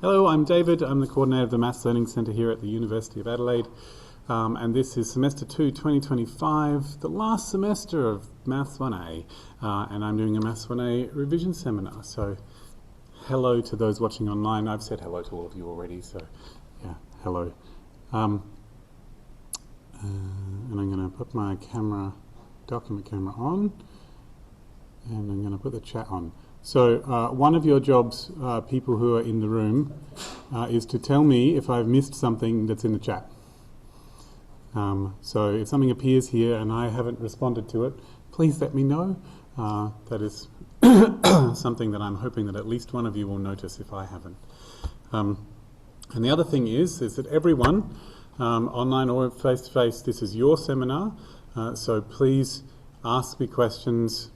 Hello, I'm David. I'm the coordinator of the Maths Learning Centre here at the University of Adelaide. And this is Semester 2, 2025, the last semester of Maths 1A. And I'm doing a Maths 1A revision seminar. So hello to those watching online. I've said hello to all of you already, so yeah, hello. And I'm going to put my document camera on, and I'm going to put the chat on. So one of your jobs, people who are in the room, is to tell me if I've missed something that's in the chat. So if something appears here and I haven't responded to it, please let me know. That is something that I'm hoping that at least one of you will notice if I haven't. And the other thing is that everyone, online or face-to-face, this is your seminar, so please ask me questions.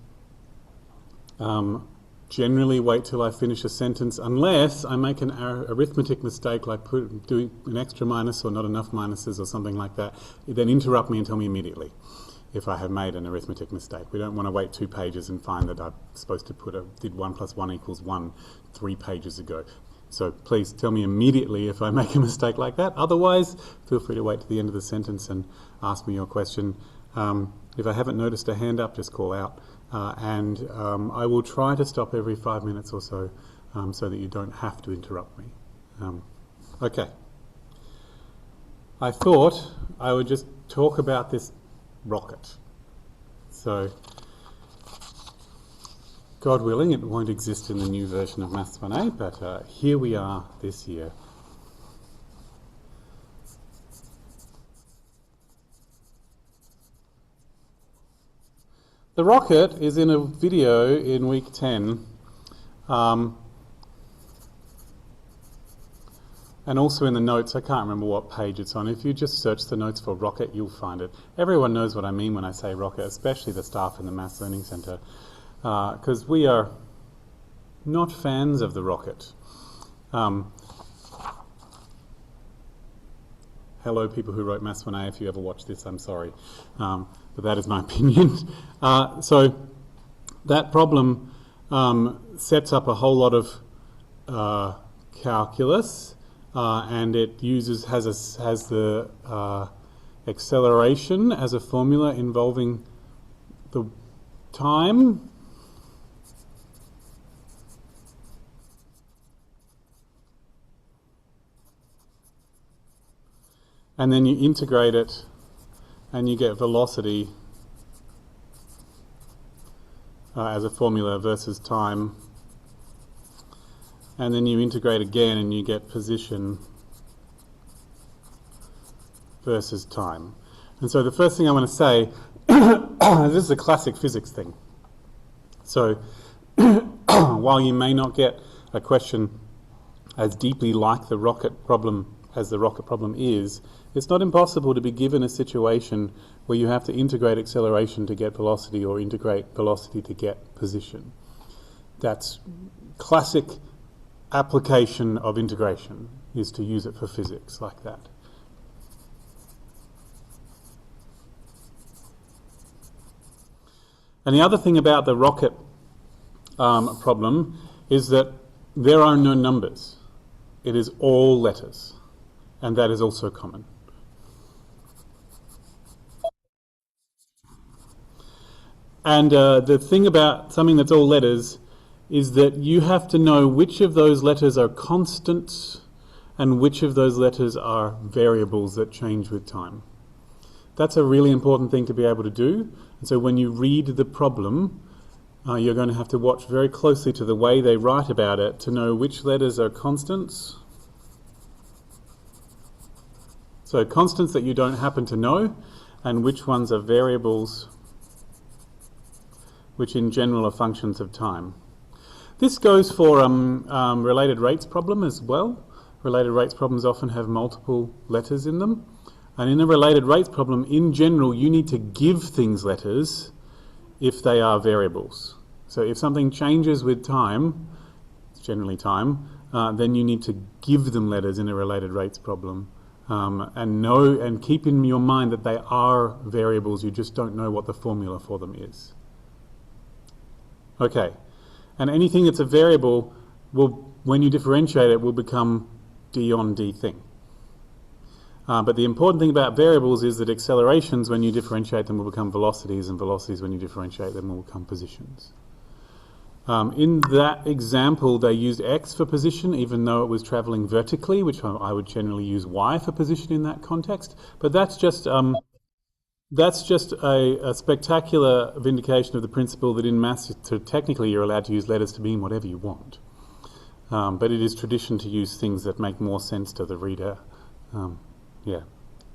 Generally wait till I finish a sentence, unless I make an arithmetic mistake, like doing an extra minus or not enough minuses or something like that. Then interrupt me and tell me immediately if I have made an arithmetic mistake. We don't want to wait 2 pages and find that I'm supposed to did 1 + 1 = 1 3 pages ago. So please tell me immediately if I make a mistake like that. Otherwise, feel free to wait to the end of the sentence and ask me your question. If I haven't noticed a hand up, just call out. And I will try to stop every 5 minutes or so, so that you don't have to interrupt me. Okay. I thought I would just talk about this rocket. So, God willing, it won't exist in the new version of Maths 1A, but here we are this year. The rocket is in a video in week 10, and also in the notes. I can't remember what page it's on. If you just search the notes for rocket, you'll find it. Everyone knows what I mean when I say rocket, especially the staff in the Maths Learning Centre, because we are not fans of the rocket. Hello, people who wrote Maths 1A, if you ever watch this, I'm sorry. But that is my opinion. So that problem sets up a whole lot of calculus, and it has the acceleration as a formula involving the time. And then you integrate it and you get velocity as a formula versus time. And then you integrate again and you get position versus time. And so the first thing I want to say, this is a classic physics thing. So while you may not get a question as deeply like the rocket problem as the rocket problem is, it's not impossible to be given a situation where you have to integrate acceleration to get velocity or integrate velocity to get position. That's classic application of integration, is to use it for physics like that. And the other thing about the rocket problem is that there are no numbers. It is all letters, and that is also common. And the thing about something that's all letters is that you have to know which of those letters are constants and which of those letters are variables that change with time. That's a really important thing to be able to do. And so when you read the problem, you're going to have to watch very closely to the way they write about it to know which letters are constants. So constants that you don't happen to know, and which ones are variables, which in general are functions of time. This goes for related rates problem as well. Related rates problems often have multiple letters in them. And in a related rates problem, in general, you need to give things letters if they are variables. So if something changes with time, it's generally time, then you need to give them letters in a related rates problem. And keep in your mind that they are variables, you just don't know what the formula for them is. Okay, and anything that's a variable when you differentiate it, will become d on d thing. But the important thing about variables is that accelerations, when you differentiate them, will become velocities, and velocities, when you differentiate them, will become positions. In that example, they used x for position, even though it was travelling vertically, which I would generally use y for position in that context. But that's just a spectacular vindication of the principle that in maths, technically, you're allowed to use letters to mean whatever you want. But it is tradition to use things that make more sense to the reader. Yeah.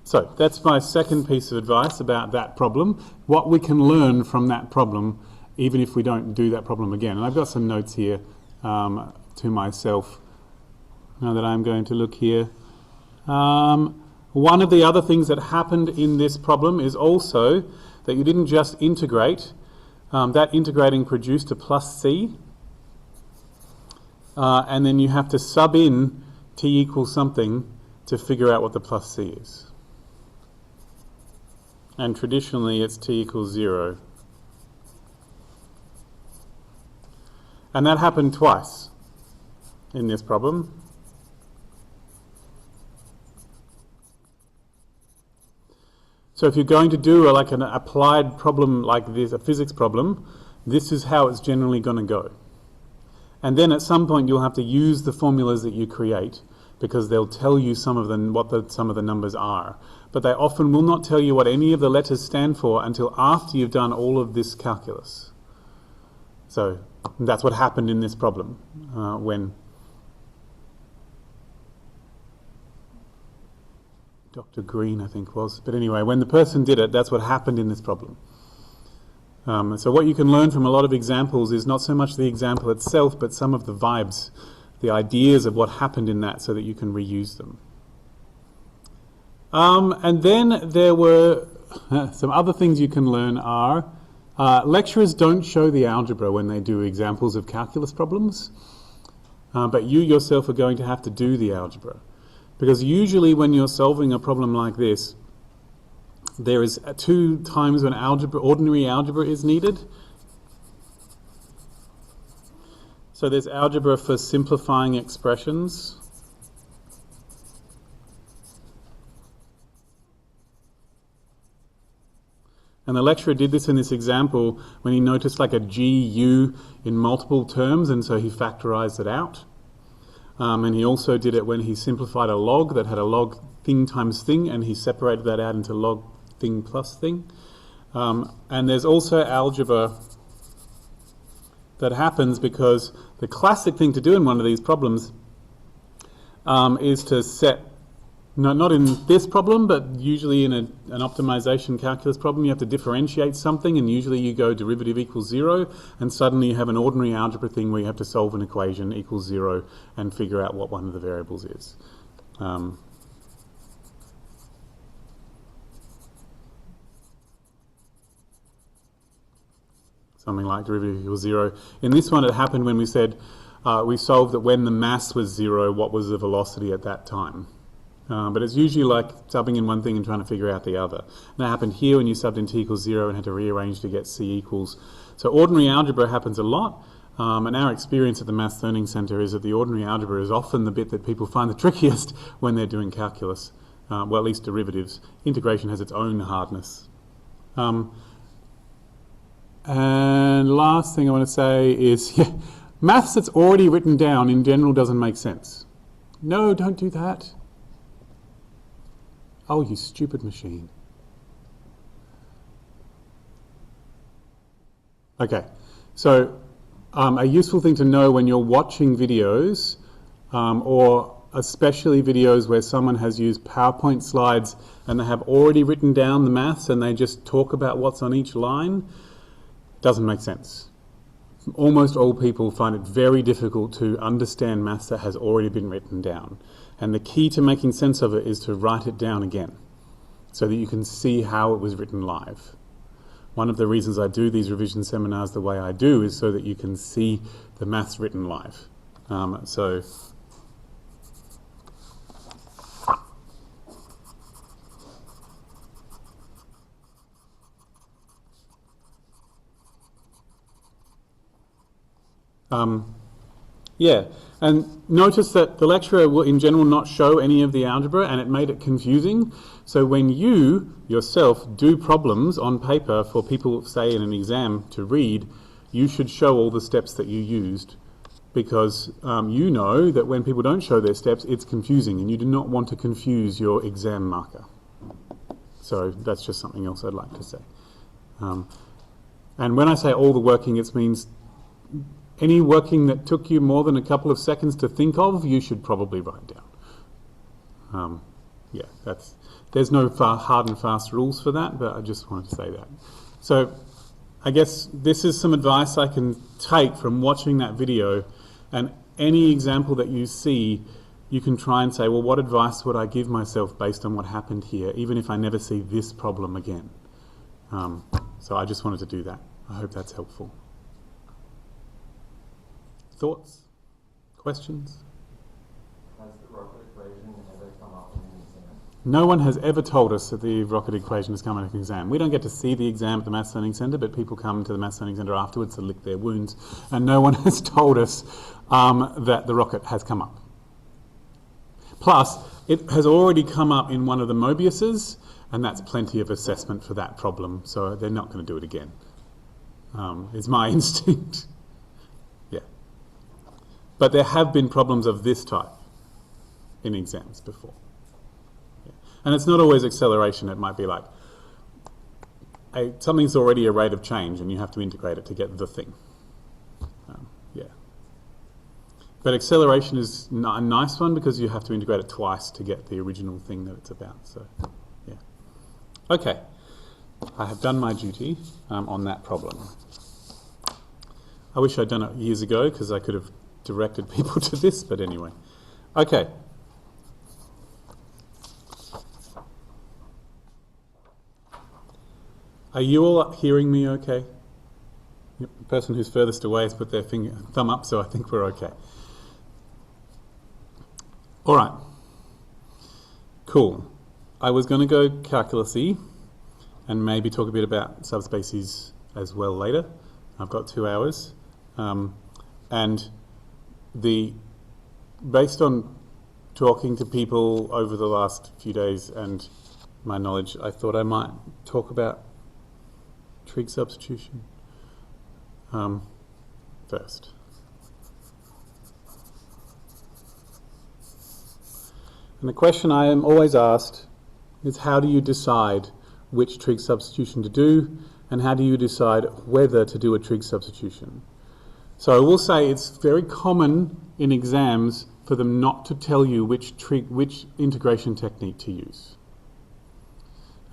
So that's my second piece of advice about that problem. What we can learn from that problem, even if we don't do that problem again. And I've got some notes here to myself now that I'm going to look here. One of the other things that happened in this problem is also that you didn't just integrate. That integrating produced a plus c. And then you have to sub in t equals something to figure out what the plus c is. And traditionally it's t equals 0. And that happened twice in this problem. So if you're going to do like an applied problem like this, a physics problem, this is how it's generally going to go. And then at some point you'll have to use the formulas that you create, because they'll tell you some of some of the numbers are. But they often will not tell you what any of the letters stand for until after you've done all of this calculus. So that's what happened in this problem when Dr. Green, I think was. But anyway, when the person did it, that's what happened in this problem. So what you can learn from a lot of examples is not so much the example itself, but some of the vibes, the ideas of what happened in that, so that you can reuse them. And then there were some other things you can learn are lecturers don't show the algebra when they do examples of calculus problems, but you yourself are going to have to do the algebra. Because usually when you're solving a problem like this, there is 2 times when ordinary algebra is needed. So there's algebra for simplifying expressions. And the lecturer did this in this example when he noticed like a GU in multiple terms, and so he factorized it out. And he also did it when he simplified a log that had a log thing times thing, and he separated that out into log thing plus thing. And there's also algebra that happens because the classic thing to do in one of these problems is to set, not in this problem, but usually in an optimization calculus problem, you have to differentiate something, and usually you go derivative equals 0, and suddenly you have an ordinary algebra thing where you have to solve an equation equals 0 and figure out what one of the variables is. Something like derivative equals 0. In this one, it happened when we said we solved that when the mass was 0, what was the velocity at that time. But it's usually like subbing in one thing and trying to figure out the other. And that happened here when you subbed in t equals 0 and had to rearrange to get c equals. So ordinary algebra happens a lot. And our experience at the Maths Learning Centre is that the ordinary algebra is often the bit that people find the trickiest when they're doing calculus. Well, at least derivatives. Integration has its own hardness. And last thing I want to say is, maths that's already written down in general doesn't make sense. No, don't do that. Oh, you stupid machine. Okay, so a useful thing to know when you're watching videos, or especially videos where someone has used PowerPoint slides and they have already written down the maths and they just talk about what's on each line, doesn't make sense. Almost all people find it very difficult to understand maths that has already been written down. And the key to making sense of it is to write it down again so that you can see how it was written live. One of the reasons I do these revision seminars the way I do is so that you can see the maths written live. Yeah, and notice that the lecturer will in general not show any of the algebra, and it made it confusing. So when you yourself do problems on paper for people, say in an exam, to read, you should show all the steps that you used, because you know that when people don't show their steps, it's confusing, and you do not want to confuse your exam marker. So that's just something else I'd like to say. And when I say all the working, it means any working that took you more than a couple of seconds to think of, you should probably write down. Yeah, there's no hard and fast rules for that, but I just wanted to say that. So I guess this is some advice I can take from watching that video, and any example that you see, you can try and say, well, what advice would I give myself based on what happened here, even if I never see this problem again? So I just wanted to do that. I hope that's helpful. Thoughts? Questions? Has the rocket equation ever come up in an exam? No one has ever told us that the rocket equation has come in an exam. We don't get to see the exam at the Maths Learning Centre, but people come to the Maths Learning Centre afterwards to lick their wounds, and no one has told us that the rocket has come up. Plus, it has already come up in one of the Mobiuses, and that's plenty of assessment for that problem, so they're not going to do it again. Is my instinct. Yeah. But there have been problems of this type in exams before. Yeah. And it's not always acceleration. It might be like something's already a rate of change and you have to integrate it to get the thing. Yeah. But acceleration is a nice one because you have to integrate it twice to get the original thing that it's about. So, yeah. Okay. I have done my duty on that problem. I wish I'd done it years ago because I could have directed people to this, but anyway. Okay. Are you all hearing me okay? Yep. The person who's furthest away has put their thumb up, so I think we're okay. All right. Cool. I was going to go calculus-y and maybe talk a bit about subspaces as well later. I've got 2 hours. And based on talking to people over the last few days and my knowledge, I thought I might talk about trig substitution first. And the question I am always asked is, how do you decide which trig substitution to do, and how do you decide whether to do a trig substitution? So I will say it's very common in exams for them not to tell you which integration technique to use.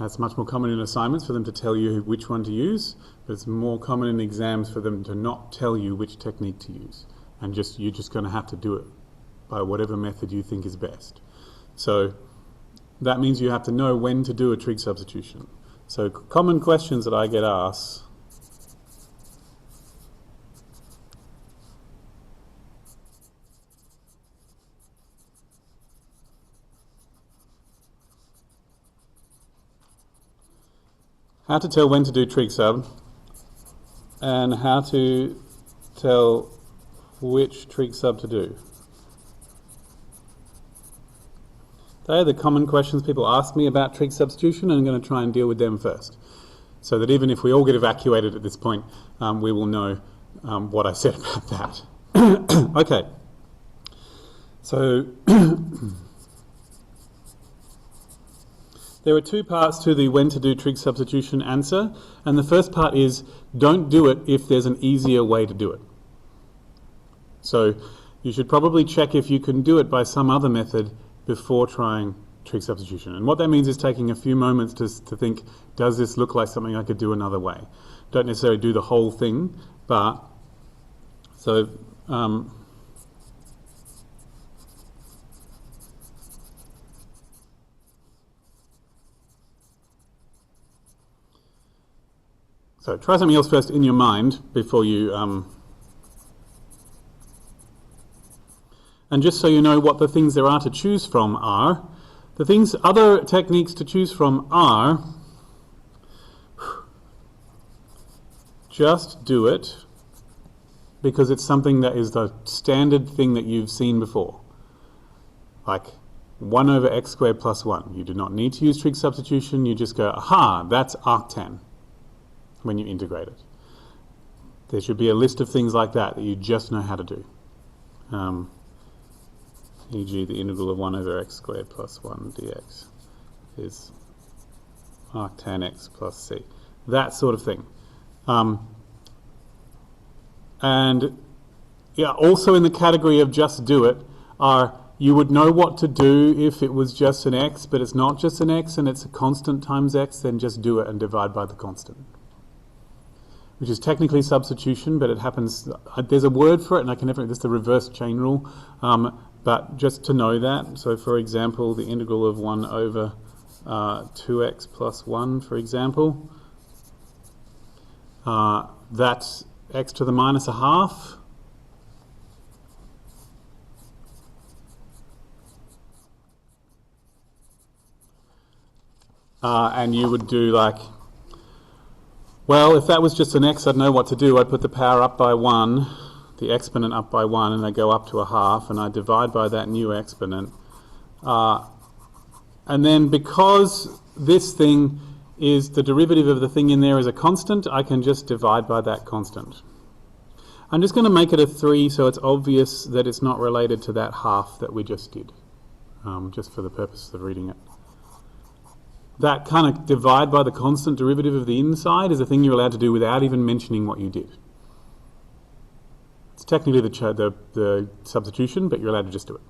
That's much more common in assignments for them to tell you which one to use, but it's more common in exams for them to not tell you which technique to use. And you're just going to have to do it by whatever method you think is best. So that means you have to know when to do a trig substitution. So common questions that I get asked. How to tell when to do trig sub, and how to tell which trig sub to do. They are the common questions people ask me about trig substitution, and I'm going to try and deal with them first, so that even if we all get evacuated at this point, we will know what I said about that. Okay. So there are 2 parts to the when to do trig substitution answer, and the first part is don't do it if there's an easier way to do it. So you should probably check if you can do it by some other method before trying trig substitution. And what that means is taking a few moments to think, does this look like something I could do another way? Don't necessarily do the whole thing, but so so try something else first in your mind before you and just so you know what the things there are to choose from are, other techniques to choose from are just do it because it's something that is the standard thing that you've seen before. Like 1 over x squared plus 1. You do not need to use trig substitution. You just go, aha, that's arctan when you integrate it. There should be a list of things like that that you just know how to do. E.g. the integral of 1 over x squared plus 1 dx is arctan x plus c. That sort of thing. And yeah, also in the category of just do it are you would know what to do if it was just an x, but it's not just an x and it's a constant times x, then just do it and divide by the constant. Which is technically substitution, but it happens, there's a word for it and I can never, this is the reverse chain rule, but just to know that. So for example, the integral of 1 over 2x plus 1, for example, that's x to the minus a half. And you would do like, well, if that was just an x, I'd know what to do. I'd put the power up by 1, the exponent up by 1, and I go up to a half, and I divide by that new exponent. And then because this thing is the derivative of the thing in there is a constant, I can just divide by that constant. I'm just going to make it a 3 so it's obvious that it's not related to that half that we just did, just for the purpose of reading it. That kind of divide by the constant derivative of the inside is a thing you're allowed to do without even mentioning what you did. It's technically the substitution, but you're allowed to just do it.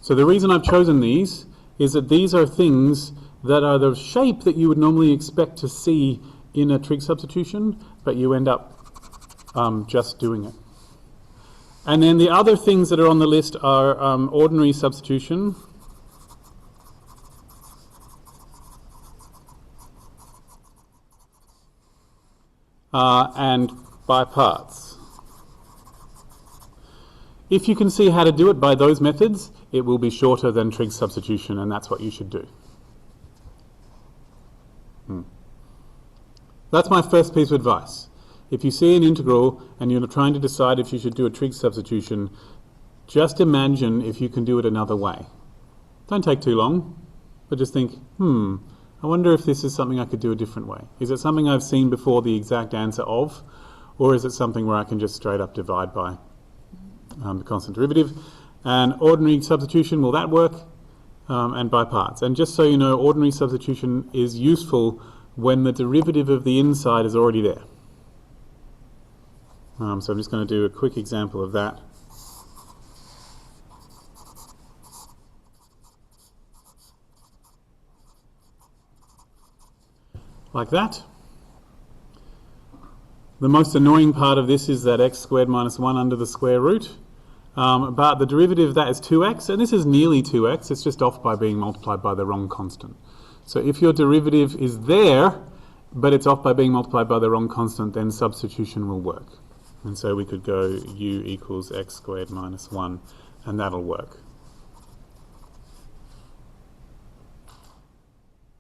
So the reason I've chosen these is that these are things that are the shape that you would normally expect to see in a trig substitution, but you end up just doing it. And then the other things that are on the list are ordinary substitution, and by parts. If you can see how to do it by those methods, it will be shorter than trig substitution, and that's what you should do. That's my first piece of advice. If you see an integral and you're trying to decide if you should do a trig substitution, just imagine if you can do it another way. Don't take too long, but just think, I wonder if this is something I could do a different way. Is it something I've seen before the exact answer of, or is it something where I can just straight up divide by the constant derivative? And ordinary substitution, will that work? And by parts. And just so you know, ordinary substitution is useful when the derivative of the inside is already there. So I'm just going to do a quick example of that. Like that. The most annoying part of this is that x squared minus 1 under the square root. But the derivative of that is 2x, and this is nearly 2x, it's just off by being multiplied by the wrong constant. So if your derivative is there, but it's off by being multiplied by the wrong constant, then substitution will work. And so we could go u equals x squared minus 1, and that'll work.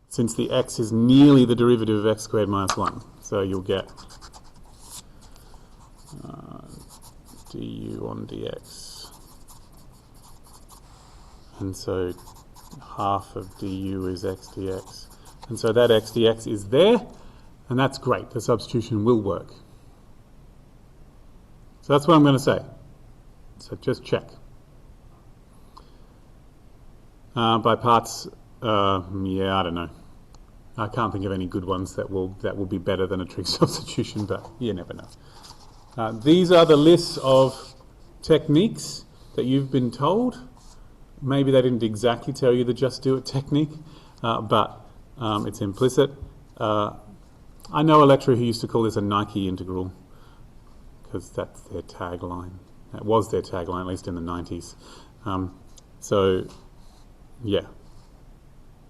Since the x is nearly the derivative of x squared minus 1. So you'll get du on dx. And so half of du is x dx. And so that x dx is there, and that's great. The substitution will work. So that's what I'm going to say. So just check. By parts, yeah, I don't know. I can't think of any good ones that will be better than a trig substitution, but you never know. These are the lists of techniques that you've been told. Maybe they didn't exactly tell you the just do it technique, but it's implicit. I know a lecturer who used to call this a Nike integral, because that's their tagline. That was their tagline, at least in the 90s. So, yeah.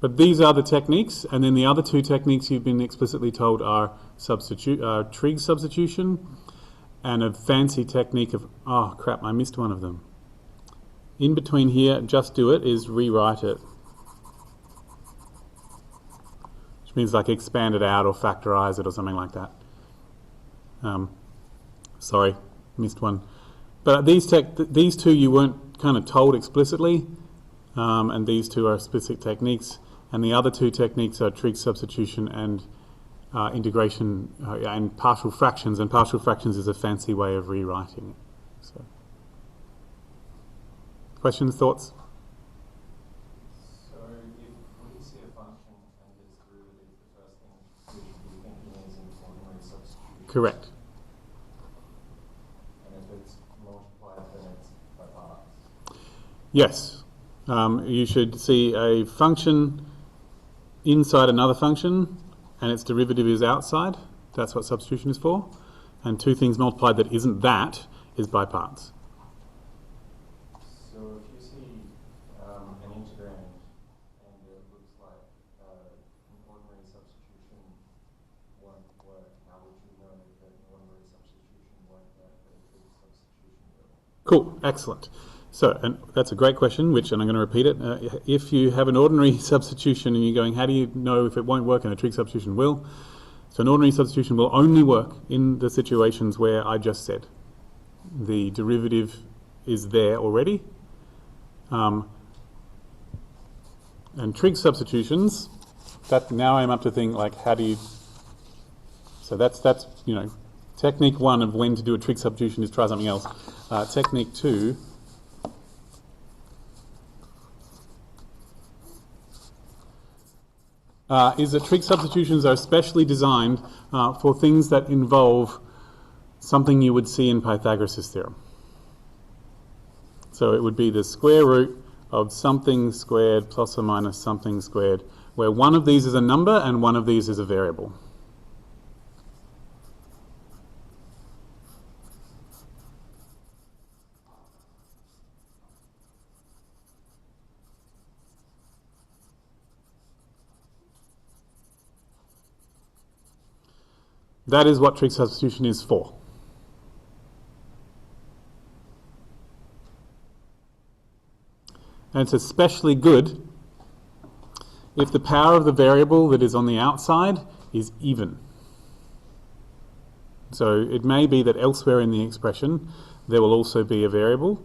But these are the techniques, and then the other two techniques you've been explicitly told are trig substitution and a fancy technique of, oh crap, I missed one of them. In between here, just do it, is rewrite it. Which means like expand it out or factorize it or something like that. Sorry, missed one. But these two you weren't kind of told explicitly, and these two are specific techniques. And the other two techniques are trig substitution and integration and partial fractions. And partial fractions is a fancy way of rewriting it. So, questions, thoughts? So if we see a function and its derivative, the first thing we should be thinking is in ordinary substitution. Correct. And if it's multiplied, then it's by parts. Yes. You should see a function inside another function and its derivative is outside. That's what substitution is for. And two things multiplied that isn't that is by parts. So if you see an integrand and it looks like an ordinary substitution won't work, how would you know that an ordinary substitution won't work, but a trig substitution will? Cool, excellent. So, and that's a great question, and I'm going to repeat it. If you have an ordinary substitution and you're going, how do you know if it won't work and a trig substitution will? So an ordinary substitution will only work in the situations where I just said. The derivative is there already. And trig substitutions, that now I'm up to think like, how do you... So that's technique one of when to do a trig substitution is try something else. Technique two... is that trig substitutions are specially designed for things that involve something you would see in Pythagoras' theorem. So it would be the square root of something squared plus or minus something squared, where one of these is a number and one of these is a variable. That is what trig substitution is for. And it's especially good if the power of the variable that is on the outside is even. So it may be that elsewhere in the expression there will also be a variable,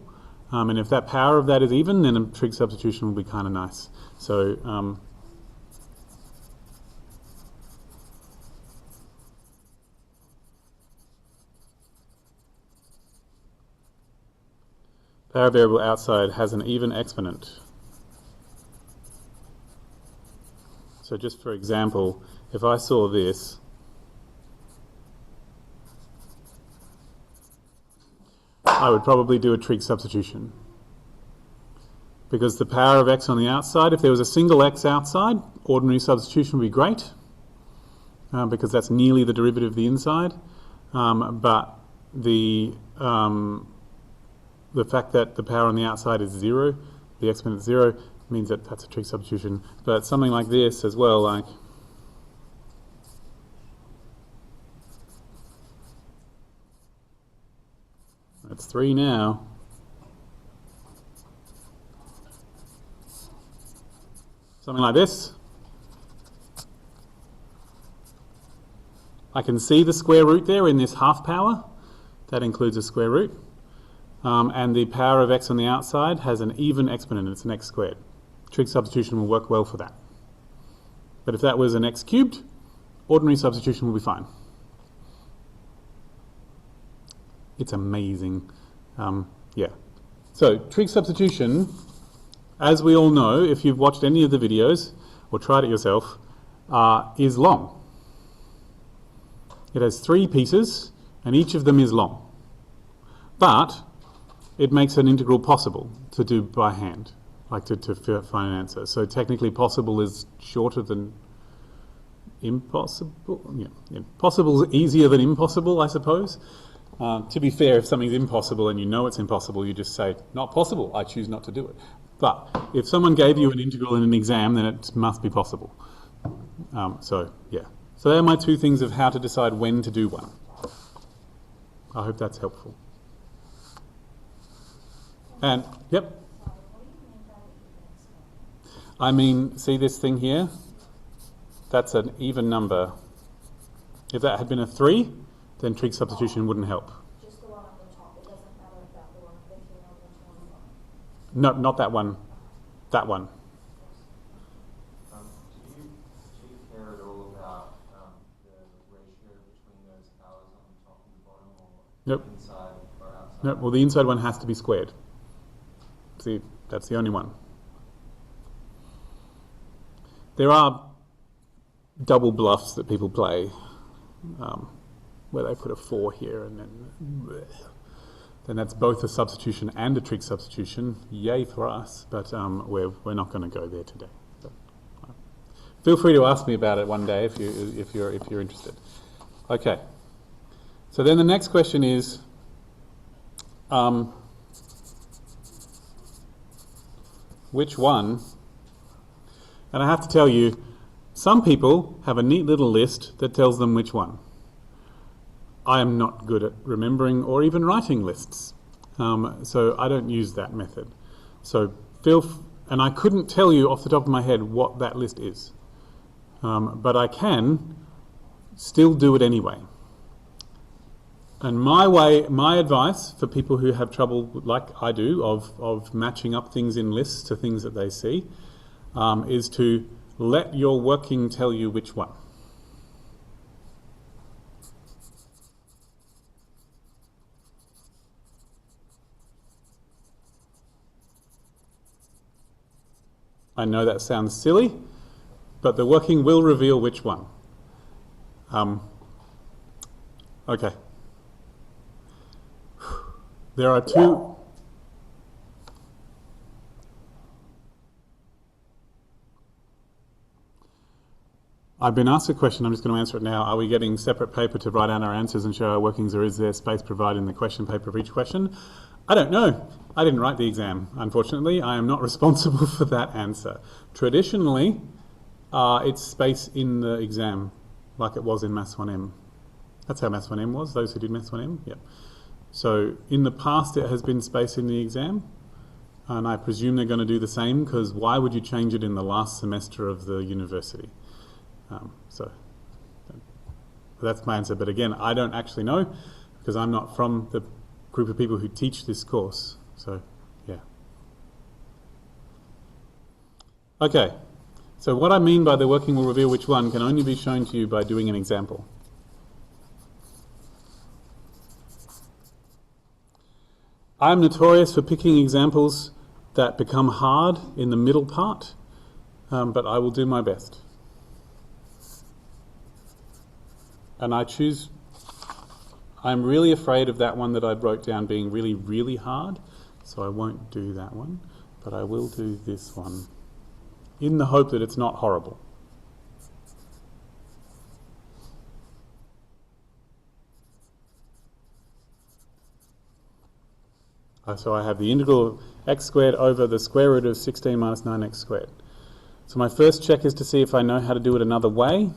and if that power of that is even, then a trig substitution will be kind of nice. So power variable outside has an even exponent. So just for example, if I saw this, I would probably do a trig substitution. Because the power of x on the outside, if there was a single x outside, ordinary substitution would be great, because that's nearly the derivative of the inside. But the fact that the power on the outside is 0, the exponent 0, means that that's a trig substitution. But something like this as well, like that's 3 now. Something like this. I can see the square root there in this half power. That includes a square root. And the power of x on the outside has an even exponent, it's an x squared. Trig substitution will work well for that. But if that was an x cubed, ordinary substitution will be fine. It's amazing. Yeah. So trig substitution, as we all know, if you've watched any of the videos or tried it yourself, is long. It has 3 pieces and each of them is long. But it makes an integral possible to do by hand, like to find an answer. So technically possible is shorter than impossible. Yeah. Possible is easier than impossible, I suppose. To be fair, if something's impossible and you know it's impossible, you just say, not possible, I choose not to do it. But if someone gave you an integral in an exam, then it must be possible. So, yeah. So they're my 2 things of how to decide when to do one. I hope that's helpful. And, yep. I mean, see this thing here? That's an even number. If that had been a 3, then trig substitution wouldn't help. Just No, not that one. That one. Do you care at all about the ratio between those powers on the top and the bottom, or Nope. inside or outside? No, well, the inside one has to be squared. See, that's the only one. There are double bluffs that people play, where they put a 4 here and then that's both a substitution and a trig substitution. Yay for us, but we're not going to go there today. But, feel free to ask me about it one day if you're interested. Okay. So then the next question is, which one? And I have to tell you, some people have a neat little list that tells them which one. I am not good at remembering or even writing lists, so I don't use that method. So and I couldn't tell you off the top of my head what that list is, but I can still do it anyway. And my advice for people who have trouble, like I do, of matching up things in lists to things that they see, is to let your working tell you which one. I know that sounds silly, but the working will reveal which one. Okay. There are two. I've been asked a question, I'm just going to answer it now. Are we getting separate paper to write down our answers and show our workings, or is there space provided in the question paper for each question? I don't know. I didn't write the exam, unfortunately. I am not responsible for that answer. Traditionally, it's space in the exam, like it was in Maths 1M. That's how Maths 1M was, those who did Maths 1M, yeah. So in the past it has been space in the exam, and I presume they're going to do the same, because why would you change it in the last semester of the university? So that's my answer. But again, I don't actually know, because I'm not from the group of people who teach this course. So, yeah. Okay. So what I mean by the working will reveal which one can only be shown to you by doing an example. I'm notorious for picking examples that become hard in the middle part, but I will do my best. And I'm really afraid of that one that I wrote down being really, really hard, so I won't do that one, but I will do this one, in the hope that it's not horrible. So I have the integral of x squared over the square root of 16 minus 9x squared. So my first check is to see if I know how to do it another way.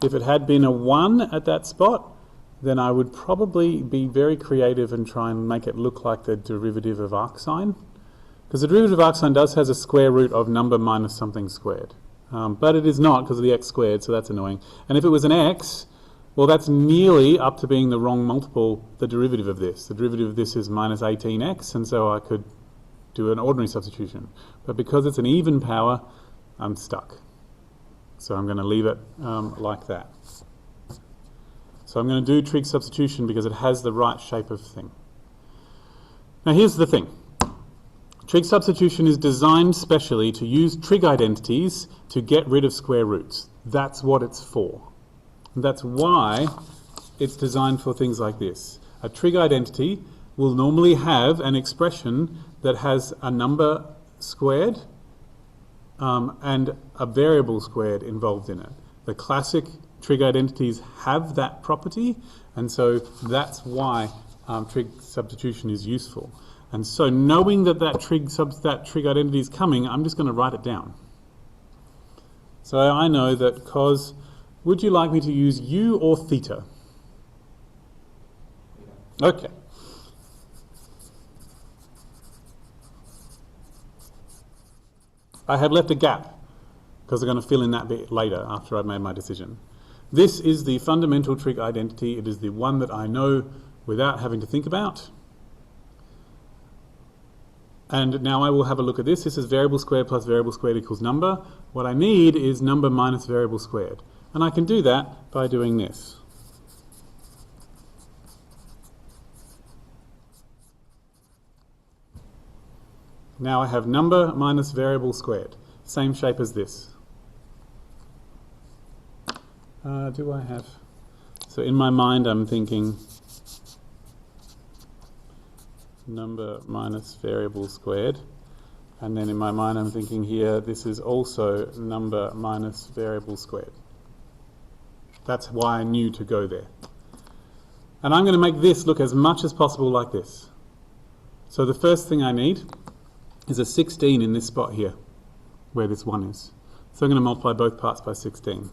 If it had been a 1 at that spot, then I would probably be very creative and try and make it look like the derivative of arcsine. Because the derivative of arcsine does has a square root of number minus something squared. But it is not because of the x squared, so that's annoying. And if it was an x, well, that's nearly up to being the wrong multiple, the derivative of this. The derivative of this is minus 18x, and so I could do an ordinary substitution. But because it's an even power, I'm stuck. So I'm going to leave it like that. So I'm going to do trig substitution because it has the right shape of thing. Now here's the thing. Trig substitution is designed specially to use trig identities to get rid of square roots. That's what it's for. And that's why it's designed for things like this. A trig identity will normally have an expression that has a number squared and a variable squared involved in it. The classic trig identities have that property, and so that's why trig substitution is useful. And so knowing that that trig identity is coming, I'm just going to write it down. So I know that cos, would you like me to use u or theta? Okay. I have left a gap because I'm going to fill in that bit later after I've made my decision. This is the fundamental trig identity. It is the one that I know without having to think about. And now I will have a look at this. This is variable squared plus variable squared equals number. What I need is number minus variable squared. And I can do that by doing this. Now I have number minus variable squared. Same shape as this. Do I have... So in my mind I'm thinking number minus variable squared. And then in my mind I'm thinking here, this is also number minus variable squared. That's why I knew to go there. And I'm going to make this look as much as possible like this. So the first thing I need is a 16 in this spot here, where this 1 is. So I'm going to multiply both parts by 16.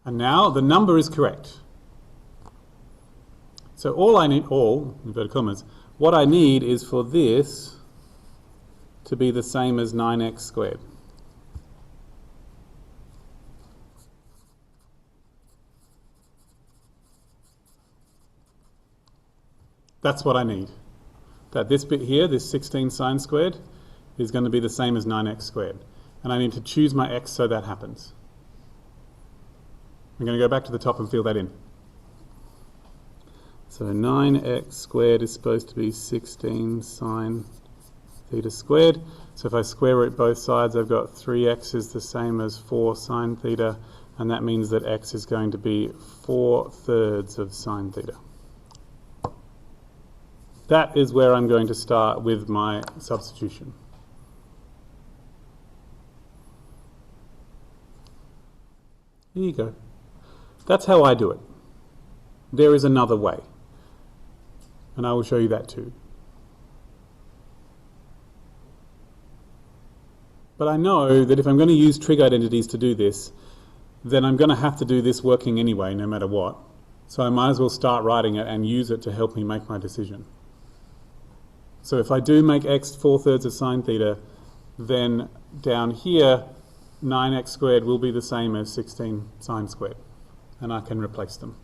And now the number is correct. So all I need, inverted commas, what I need is for this to be the same as 9x squared. That's what I need. That this bit here, this 16 sine squared, is going to be the same as 9x squared. And I need to choose my x so that happens. I'm going to go back to the top and fill that in. So 9x squared is supposed to be 16 sine theta squared. So if I square root both sides, I've got 3x is the same as 4 sine theta, and that means that x is going to be 4/3 of sine theta. That is where I'm going to start with my substitution. Here you go. That's how I do it. There is another way, and I will show you that too. But I know that if I'm going to use trig identities to do this, then I'm going to have to do this working anyway, no matter what. So I might as well start writing it and use it to help me make my decision. So if I do make x 4/3 of sine theta, then down here, 9x squared will be the same as 16 sine squared, and I can replace them.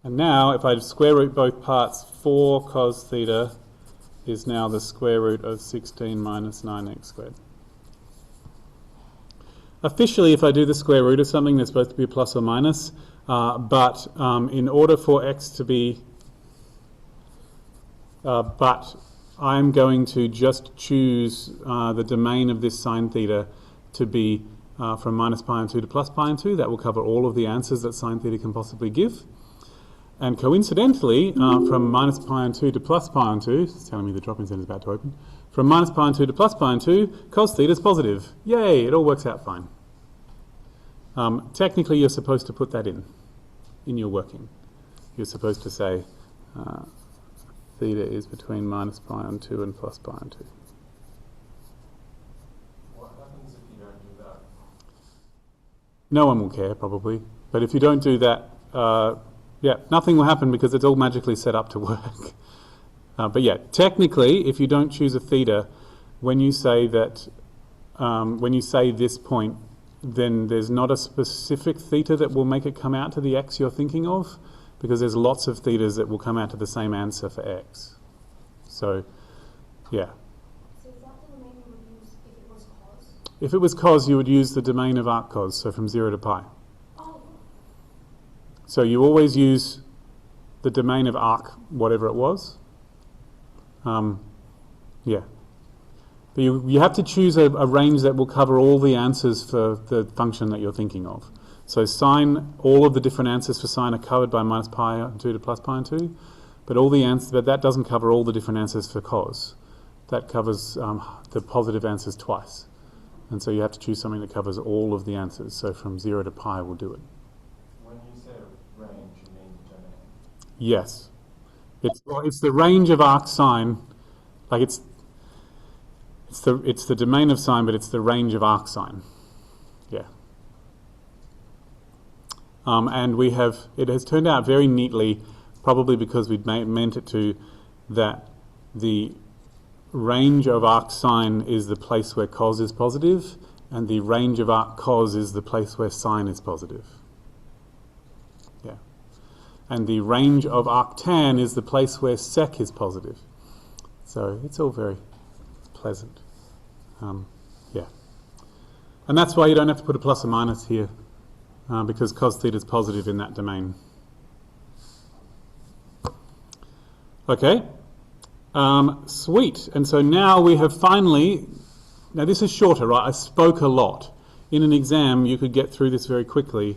And now, if I square root both parts, 4 cos theta is now the square root of 16 minus 9x squared. Officially, if I do the square root of something, there's supposed to be a plus or minus, but in order for x to be... but I'm going to just choose the domain of this sine theta to be from minus pi on 2 to plus pi on 2. That will cover all of the answers that sine theta can possibly give. And coincidentally, from minus pi on 2 to plus pi on 2, it's telling me the drop-in center is about to open, from minus pi on 2 to plus pi on 2, cos theta is positive. Yay, it all works out fine. Technically, you're supposed to put that in your working. You're supposed to say theta is between minus pi on 2 and plus pi on 2. What happens if you don't do that? No one will care, probably. But if you don't do that, yeah, nothing will happen because it's all magically set up to work. But yeah, technically, if you don't choose a theta, when you say that, when you say this point, then there's not a specific theta that will make it come out to the x you're thinking of, because there's lots of thetas that will come out to the same answer for x. So, yeah. So is that the domain you would use if it was cos? If it was cos, you would use the domain of arc cos, so from 0 to pi. So you always use the domain of arc, whatever it was. Yeah. But you have to choose a range that will cover all the answers for the function that you're thinking of. So sine, all of the different answers for sine are covered by minus pi on 2 to plus pi on 2. But all the answers, but that doesn't cover all the different answers for cos. That covers the positive answers twice. And so you have to choose something that covers all of the answers. So from 0 to pi will do it. Yes, it's the range of arc sine, like it's the domain of sine, but it's the range of arc sine. Yeah, And it has turned out very neatly, probably because we'd meant it to, that the range of arc sine is the place where cos is positive, and the range of arc cos is the place where sine is positive. Yeah. And the range of arc tan is the place where sec is positive. So it's all very pleasant. Yeah. And that's why you don't have to put a plus or minus here, because cos theta is positive in that domain. Okay. Sweet. And so now we have finally, now this is shorter, right? I spoke a lot. In an exam, you could get through this very quickly.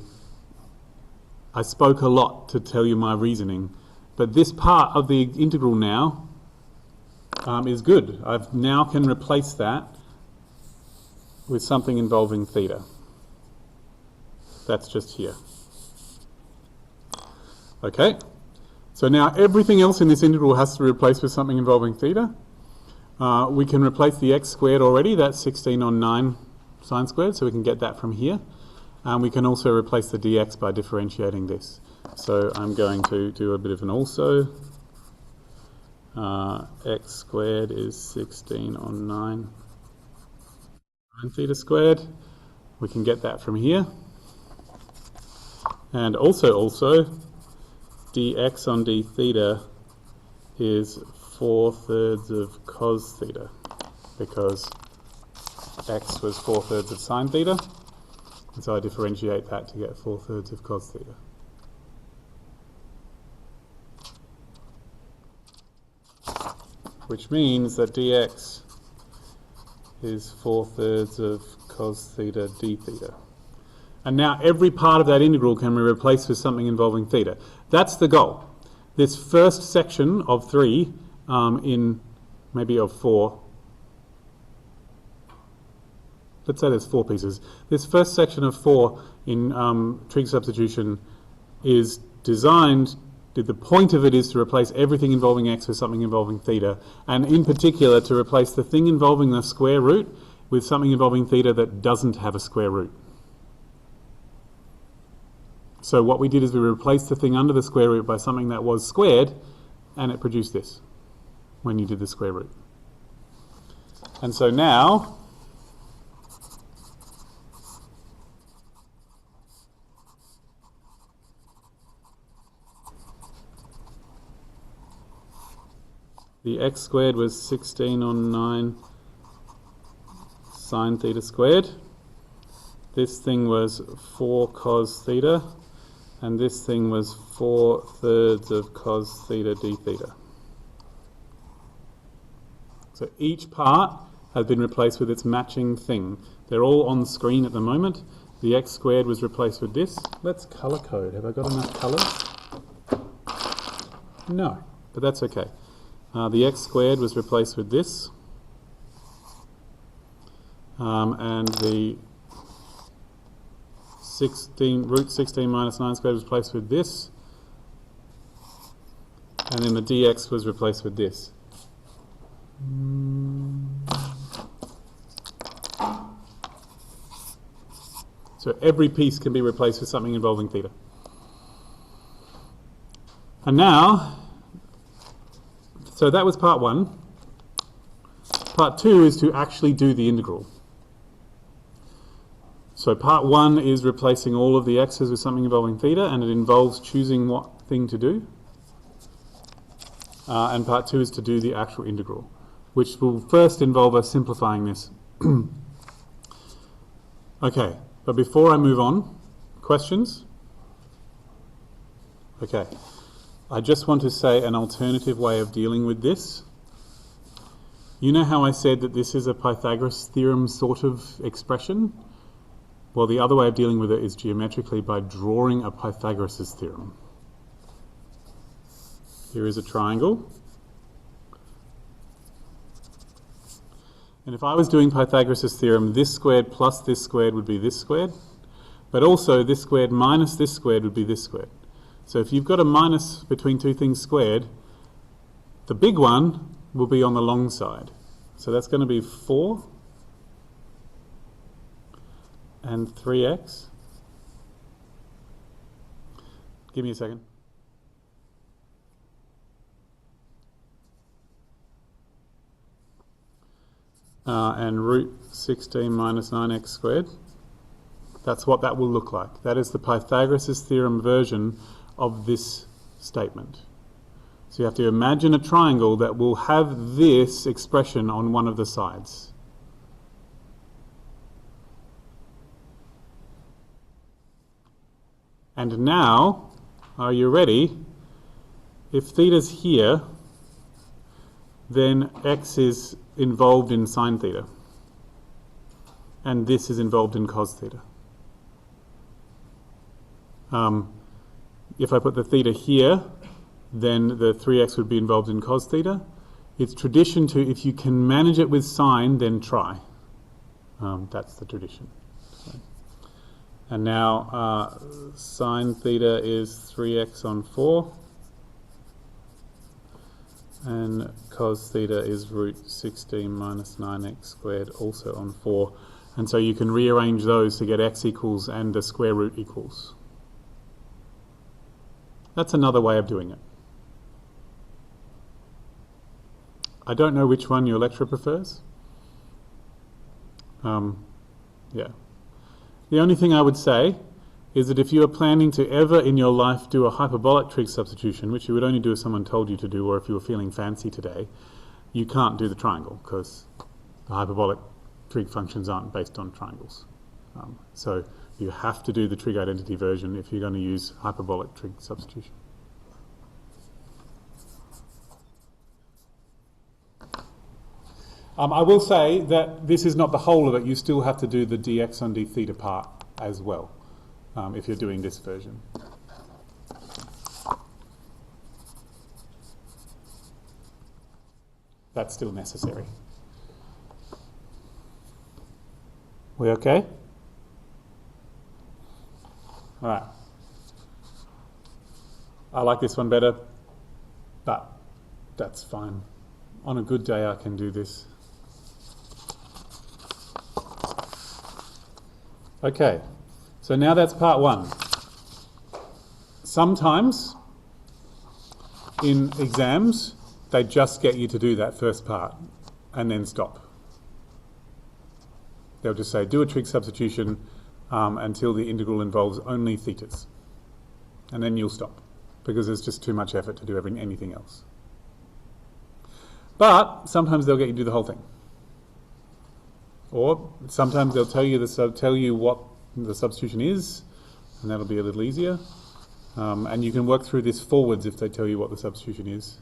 I spoke a lot to tell you my reasoning. But this part of the integral now is good. I now can replace that with something involving theta. That's just here. Okay. So now everything else in this integral has to be replaced with something involving theta. We can replace the x squared already. That's 16 on 9 sine squared, so we can get that from here. And we can also replace the dx by differentiating this. So I'm going to do a bit of an also. X squared is 16 on 9 sine theta squared. We can get that from here. And also, dx on d theta is 4/3 of cos theta, because x was 4/3 of sine theta, and so I differentiate that to get 4/3 of cos theta. Which means that dx is 4/3 of cos theta d theta. And now every part of that integral can be replaced with something involving theta. That's the goal. This first section of 3 maybe of 4, let's say there's 4 pieces. This first section of 4 in trig substitution is designed, the point of it is to replace everything involving x with something involving theta, and in particular to replace the thing involving the square root with something involving theta that doesn't have a square root. So what we did is we replaced the thing under the square root by something that was squared, and it produced this when you did the square root. And so now the x squared was 16 on 9 sine theta squared. This thing was 4 cos theta. And this thing was 4/3 of cos theta d theta. So each part has been replaced with its matching thing. They're all on the screen at the moment. The x squared was replaced with this. Let's colour code. Have I got enough colours? No, but that's okay. The x squared was replaced with this. And the root 16 minus 9 squared was replaced with this, and then the dx was replaced with this. So every piece can be replaced with something involving theta. And now, so that was part 1. Part 2 is to actually do the integral. So part 1 is replacing all of the x's with something involving theta, and it involves choosing what thing to do. And part 2 is to do the actual integral, which will first involve us simplifying this. Okay, but before I move on, questions? Okay, I just want to say an alternative way of dealing with this. You know how I said that this is a Pythagoras theorem sort of expression? Well, the other way of dealing with it is geometrically by drawing a Pythagoras' theorem. Here is a triangle. And if I was doing Pythagoras' theorem, this squared plus this squared would be this squared. But also this squared minus this squared would be this squared. So if you've got a minus between two things squared, the big one will be on the long side. So that's going to be 4 and 3x Give me a second. And root 16 minus 9x squared. That's what that will look like. That is the Pythagoras' theorem version of this statement. So you have to imagine a triangle that will have this expression on one of the sides. And now, are you ready? If theta's here, then x is involved in sine theta. And this is involved in cos theta. If I put the theta here, then the 3x would be involved in cos theta. It's tradition to, if you can manage it with sine, then try. That's the tradition. So. And now sine theta is 3x on 4. And cos theta is root 16 minus 9x squared, also on 4. And so you can rearrange those to get x equals and the square root equals. That's another way of doing it. I don't know which one your lecturer prefers. Yeah. The only thing I would say is that if you are planning to ever in your life do a hyperbolic trig substitution, which you would only do if someone told you to do, or if you were feeling fancy today, you can't do the triangle because the hyperbolic trig functions aren't based on triangles. So you have to do the trig identity version if you're going to use hyperbolic trig substitution. I will say that this is not the whole of it. You still have to do the dx on d theta part as well if you're doing this version. That's still necessary. We okay? All right. I like this one better, but that's fine. On a good day, I can do this. Okay, so now that's part one. Sometimes in exams, they just get you to do that first part and then stop. They'll just say, do a trig substitution until the integral involves only thetas. And then you'll stop, because there's just too much effort to do anything else. But sometimes they'll get you to do the whole thing. Or sometimes they'll tell you what the substitution is, and that'll be a little easier. And you can work through this forwards if they tell you what the substitution is.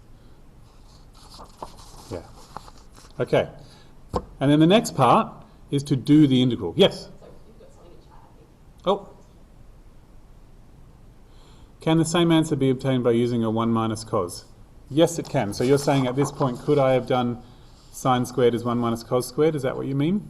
Yeah. Okay. And then the next part is to do the integral. Yes? Oh. Can the same answer be obtained by using a 1 minus cos? Yes, it can. So you're saying at this point, could I have done sine squared is 1 minus cos squared? Is that what you mean?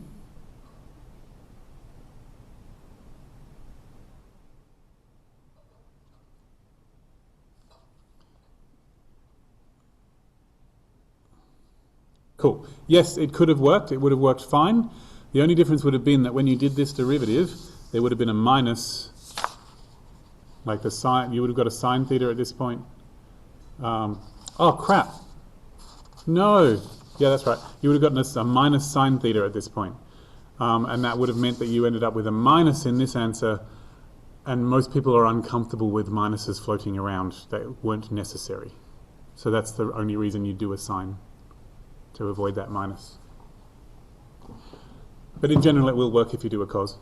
Cool. Yes, it could have worked. It would have worked fine. The only difference would have been that when you did this derivative, there would have been a minus, like the sine, you would have got a sine theta at this point. Oh, crap. No. Yeah, that's right. You would have gotten a minus sine theta at this point. And that would have meant that you ended up with a minus in this answer, and most people are uncomfortable with minuses floating around. They weren't necessary. So that's the only reason you do a sine, to avoid that minus. But in general, it will work if you do a cos.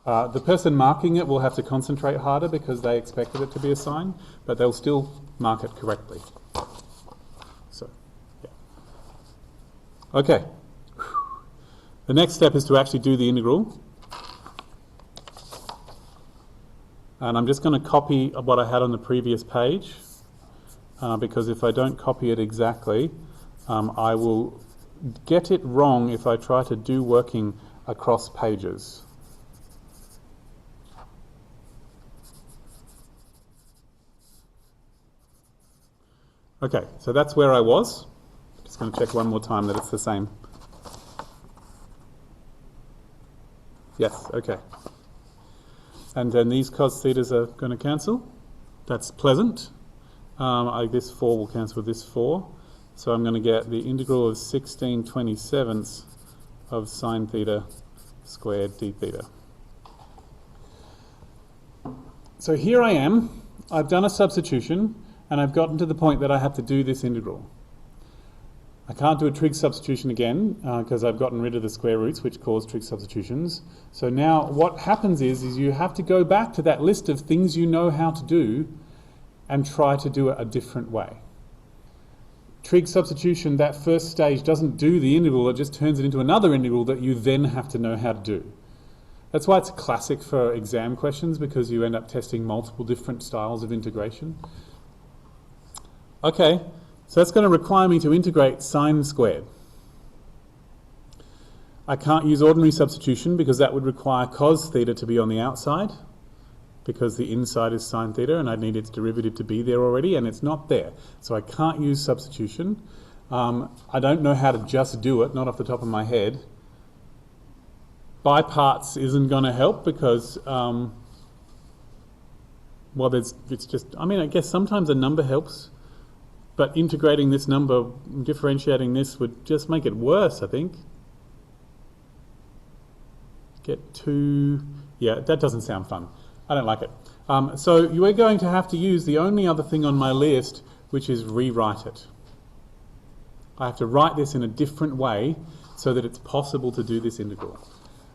The person marking it will have to concentrate harder because they expected it to be a sine, but they'll still mark it correctly. So, yeah. Okay. The next step is to actually do the integral. And I'm just going to copy what I had on the previous page, because if I don't copy it exactly, I will get it wrong if I try to do working across pages. Okay, so that's where I was. Just going to check one more time that it's the same. Yes, okay. And then these cos thetas are going to cancel. That's pleasant. This 4 will cancel with this 4. So I'm going to get the integral of 16/27 of sine theta squared d theta. So here I am. I've done a substitution, and I've gotten to the point that I have to do this integral. I can't do a trig substitution again because I've gotten rid of the square roots which cause trig substitutions. So now what happens is you have to go back to that list of things you know how to do and try to do it a different way. Trig substitution, that first stage doesn't do the integral, it just turns it into another integral that you then have to know how to do. That's why it's a classic for exam questions, because you end up testing multiple different styles of integration. Okay. So that's going to require me to integrate sine squared. I can't use ordinary substitution because that would require cos theta to be on the outside, because the inside is sine theta and I need its derivative to be there already, and it's not there. So I can't use substitution. I don't know how to just do it, not off the top of my head. By parts isn't going to help because, I guess sometimes a number helps. But integrating this number, differentiating this would just make it worse, I think. Get 2... Yeah, that doesn't sound fun. I don't like it. So you are going to have to use the only other thing on my list, which is rewrite it. I have to write this in a different way so that it's possible to do this integral.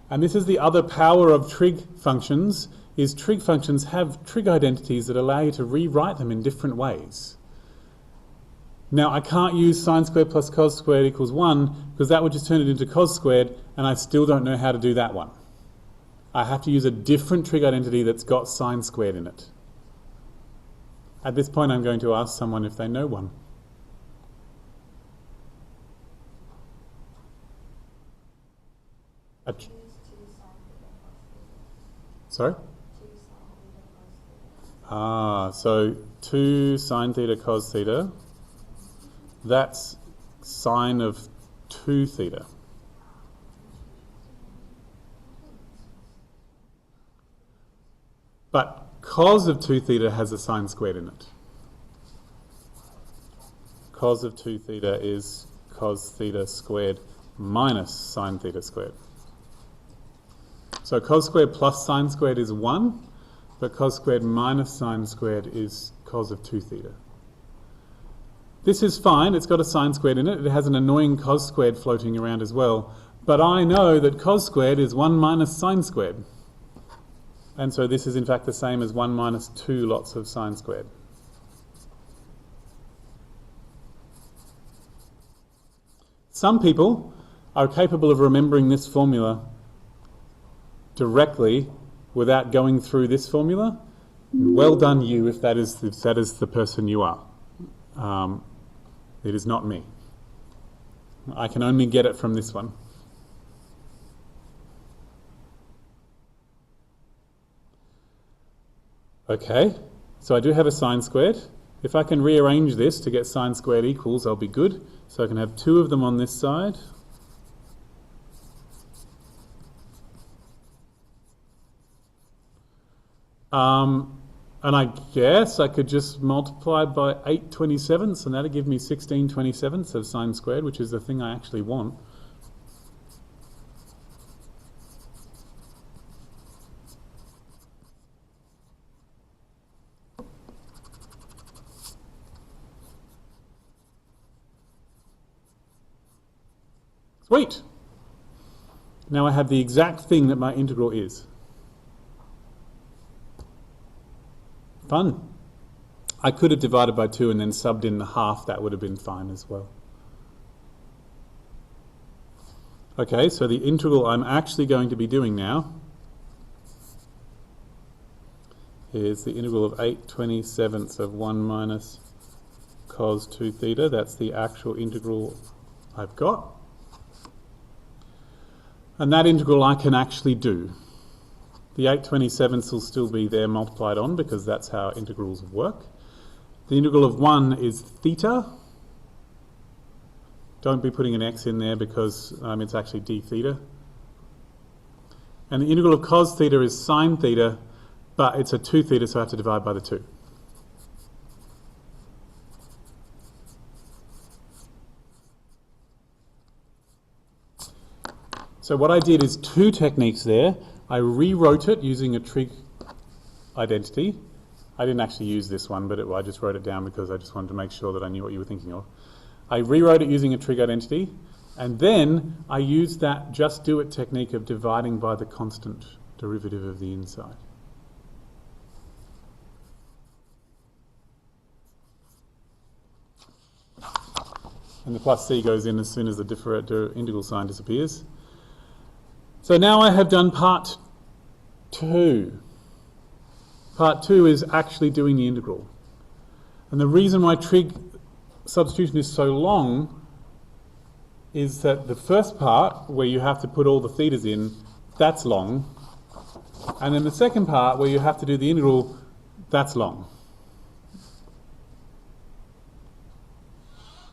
And this is the other power of trig functions, is trig functions have trig identities that allow you to rewrite them in different ways. Now, I can't use sine squared plus cos squared equals 1 because that would just turn it into cos squared, and I still don't know how to do that one. I have to use a different trig identity that's got sine squared in it. At this point, I'm going to ask someone if they know one. Sorry? So 2 sine theta cos theta. That's sine of 2 theta. But cos of 2 theta has a sine squared in it. Cos of 2 theta is cos theta squared minus sine theta squared. So cos squared plus sine squared is 1, but cos squared minus sine squared is cos of 2 theta. This is fine, it's got a sine squared in it. It has an annoying cos squared floating around as well. But I know that cos squared is 1 minus sine squared. And so this is in fact the same as 1 minus 2 lots of sine squared. Some people are capable of remembering this formula directly without going through this formula. Well done you if that is the person you are. It is not me. I can only get it from this one. Okay, so I do have a sine squared. If I can rearrange this to get sine squared equals, I'll be good. So I can have 2 of them on this side. And I guess I could just multiply by 8/27, and that'll give me 16/27 of sine squared, which is the thing I actually want. Sweet! Now I have the exact thing that my integral is. Fun. I could have divided by 2 and then subbed in the half. That would have been fine as well. Okay, so the integral I'm actually going to be doing now is the integral of 8/27 of 1 minus cos 2 theta. That's the actual integral I've got. And that integral I can actually do. The 8/27 will still be there multiplied on because that's how integrals work. The integral of 1 is theta. Don't be putting an x in there because it's actually d theta. And the integral of cos theta is sine theta, but it's a 2 theta, so I have to divide by the 2. So what I did is 2 techniques there. I rewrote it using a trig identity. I didn't actually use this one, but I just wrote it down because I just wanted to make sure that I knew what you were thinking of. I rewrote it using a trig identity, and then I used that just do it technique of dividing by the constant derivative of the inside. And the plus c goes in as soon as the integral sign disappears. So now I have done part 2. Part 2 is actually doing the integral. And the reason why trig substitution is so long is that the first part, where you have to put all the thetas in, that's long. And then the second part, where you have to do the integral, that's long.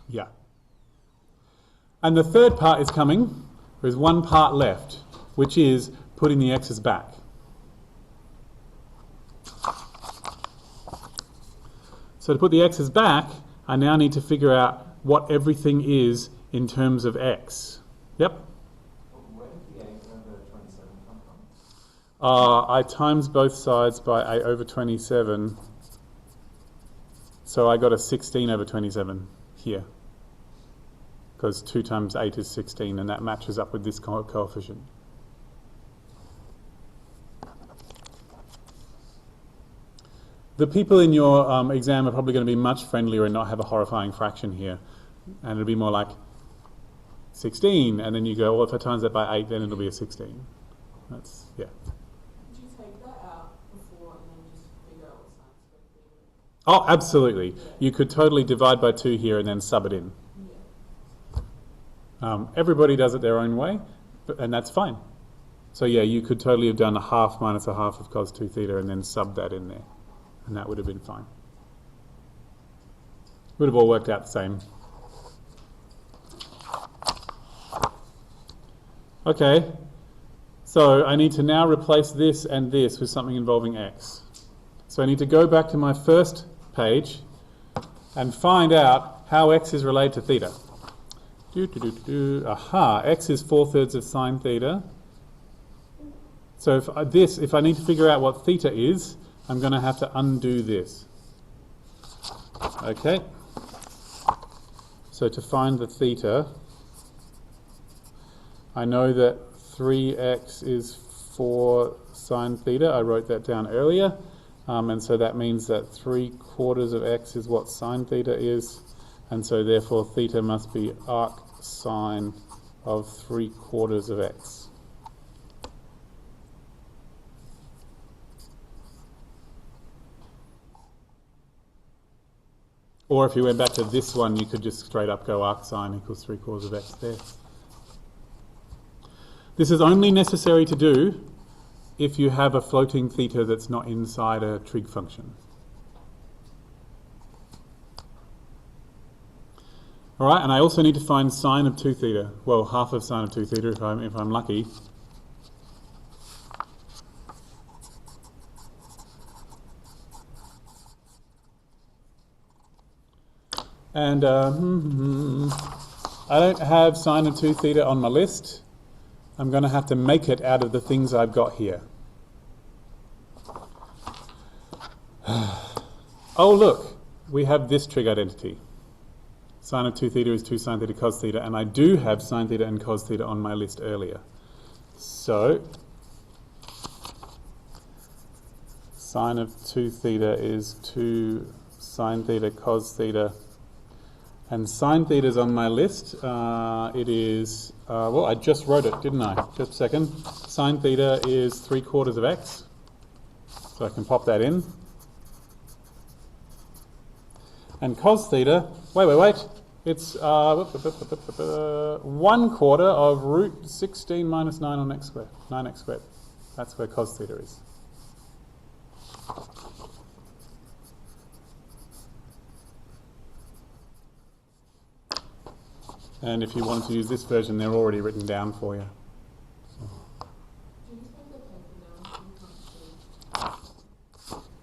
Yeah. And the third part is coming. There's one part left, which is putting the x's back. So to put the x's back, I now need to figure out what everything is in terms of x. Yep? Where did the 8 over 27 come from? I times both sides by 8 over 27. So I got a 16 over 27 here. Because 2 times 8 is 16, and that matches up with this coefficient. The people in your exam are probably going to be much friendlier and not have a horrifying fraction here. And it'll be more like 16, and then you go, well, if I times that by 8, then it'll be a 16. That's, yeah. Did you take that out before and then just figure out what sine squared theta? Oh, absolutely. Yeah. You could totally divide by 2 here and then sub it in. Yeah. Everybody does it their own way, and that's fine. So yeah, you could totally have done a half minus a half of cos 2 theta and then sub that in there. And that would have been fine. Would have all worked out the same. Okay, so I need to now replace this and this with something involving x. So I need to go back to my first page and find out how x is related to theta. Aha, x is 4/3 of sine theta. So if I need to figure out what theta is, I'm going to have to undo this. Okay. So to find the theta, I know that 3x is 4 sine theta. I wrote that down earlier. And so that means that 3/4 of x is what sine theta is. And so therefore theta must be arc sine of 3/4 of x. Or if you went back to this one, you could just straight up go arc sine equals 3/4 of x there. This is only necessary to do if you have a floating theta that's not inside a trig function. All right, and I also need to find sine of 2 theta. Well, half of sine of 2 theta if I'm lucky. And I don't have sine of 2 theta on my list. I'm going to have to make it out of the things I've got here. Oh, look, we have this trig identity. Sine of 2 theta is 2 sine theta cos theta, and I do have sine theta and cos theta on my list earlier. So, sine of 2 theta is 2 sine theta cos theta. And sine theta is on my list. It is, well, I just wrote it, didn't I? Just a second. Sine theta is 3/4 of x. So I can pop that in. And cos theta, wait. It's 1/4 of root 16 minus 9 on x squared. 9x squared. That's where cos theta is. And if you want to use this version, they're already written down for you. Do you think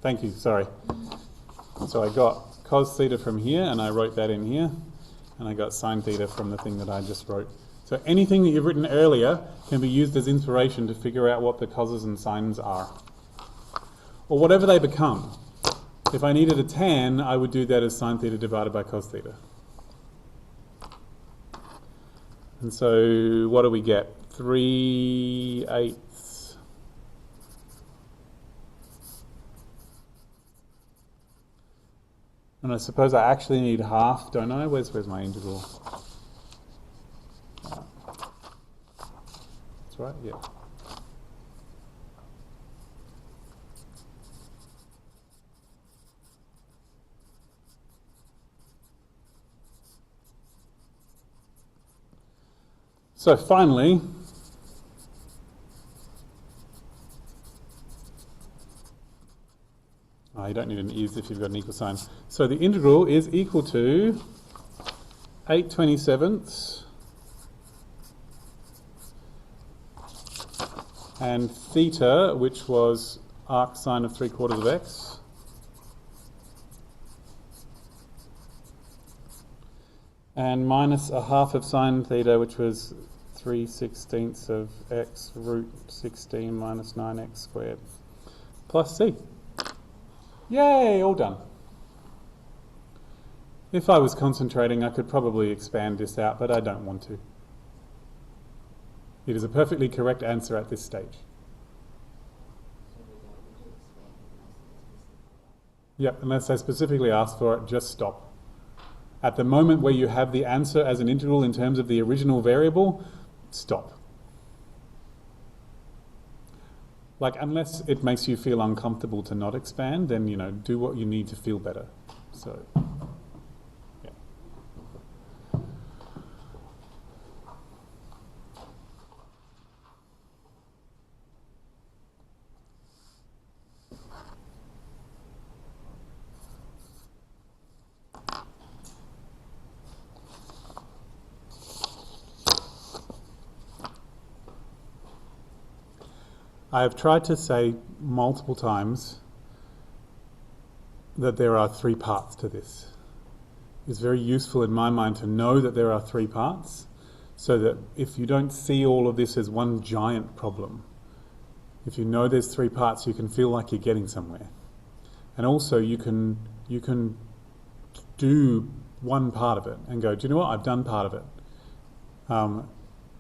Thank you, sorry. So I got cos theta from here, and I wrote that in here, and I got sine theta from the thing that I just wrote. So anything that you've written earlier can be used as inspiration to figure out what the coses and sines are, or whatever they become. If I needed a tan, I would do that as sine theta divided by cos theta. And so what do we get? 3/8. And I suppose I actually need half, don't I? Where's my integral? That's right, yeah. So finally, you don't need an is if you've got an equal sign. So the integral is equal to 8/27 and theta, which was arc sine of 3/4 of x, and minus a half of sine theta, which was 3/16 of x root 16 minus 9x squared, plus c. Yay, all done. If I was concentrating, I could probably expand this out, but I don't want to. It is a perfectly correct answer at this stage. Yep, unless I specifically ask for it, just stop. At the moment where you have the answer as an integral in terms of the original variable, stop. Like, unless it makes you feel uncomfortable to not expand, then, you know, do what you need to feel better. So, yeah. I have tried to say multiple times that there are three parts to this. It's very useful in my mind to know that there are three parts, so that if you don't see all of this as one giant problem, if you know there's three parts, you can feel like you're getting somewhere. And also you can do one part of it and go, do you know what, I've done part of it.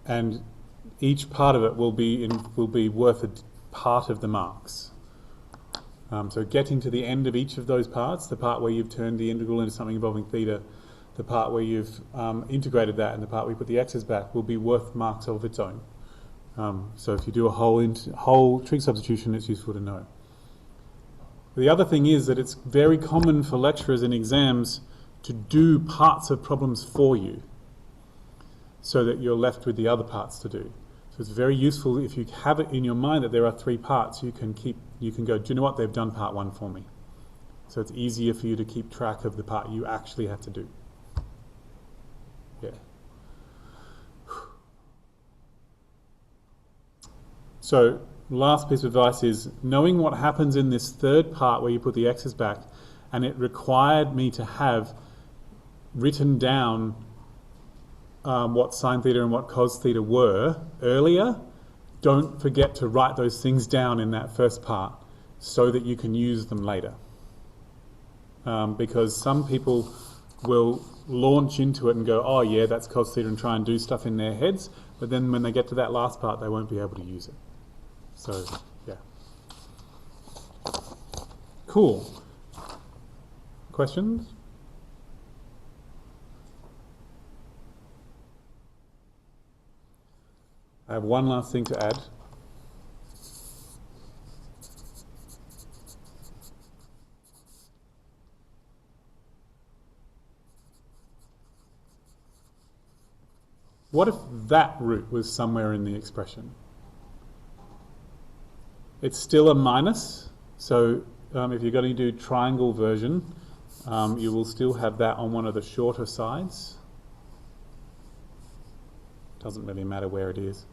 And each part of it will be worth a part of the marks. So getting to the end of each of those parts, the part where you've turned the integral into something involving theta, the part where you've integrated that, and the part where you put the x's back, will be worth marks of its own. So if you do a whole trig substitution, it's useful to know. The other thing is that it's very common for lecturers in exams to do parts of problems for you, so that you're left with the other parts to do. So it's very useful if you have it in your mind that there are three parts, you can go, do you know what, they've done part one for me. So it's easier for you to keep track of the part you actually have to do. Yeah. So last piece of advice is knowing what happens in this third part where you put the x's back, and it required me to have written down what sine theta and what cos theta were earlier. Don't forget to write those things down in that first part so that you can use them later. Because some people will launch into it and go, oh yeah, that's cos theta, and try and do stuff in their heads, but then when they get to that last part, they won't be able to use it. So, yeah. Cool. Questions? I have one last thing to add. What if that root was somewhere in the expression? It's still a minus, so if you're going to do triangle version, you will still have that on one of the shorter sides. Doesn't really matter where it is.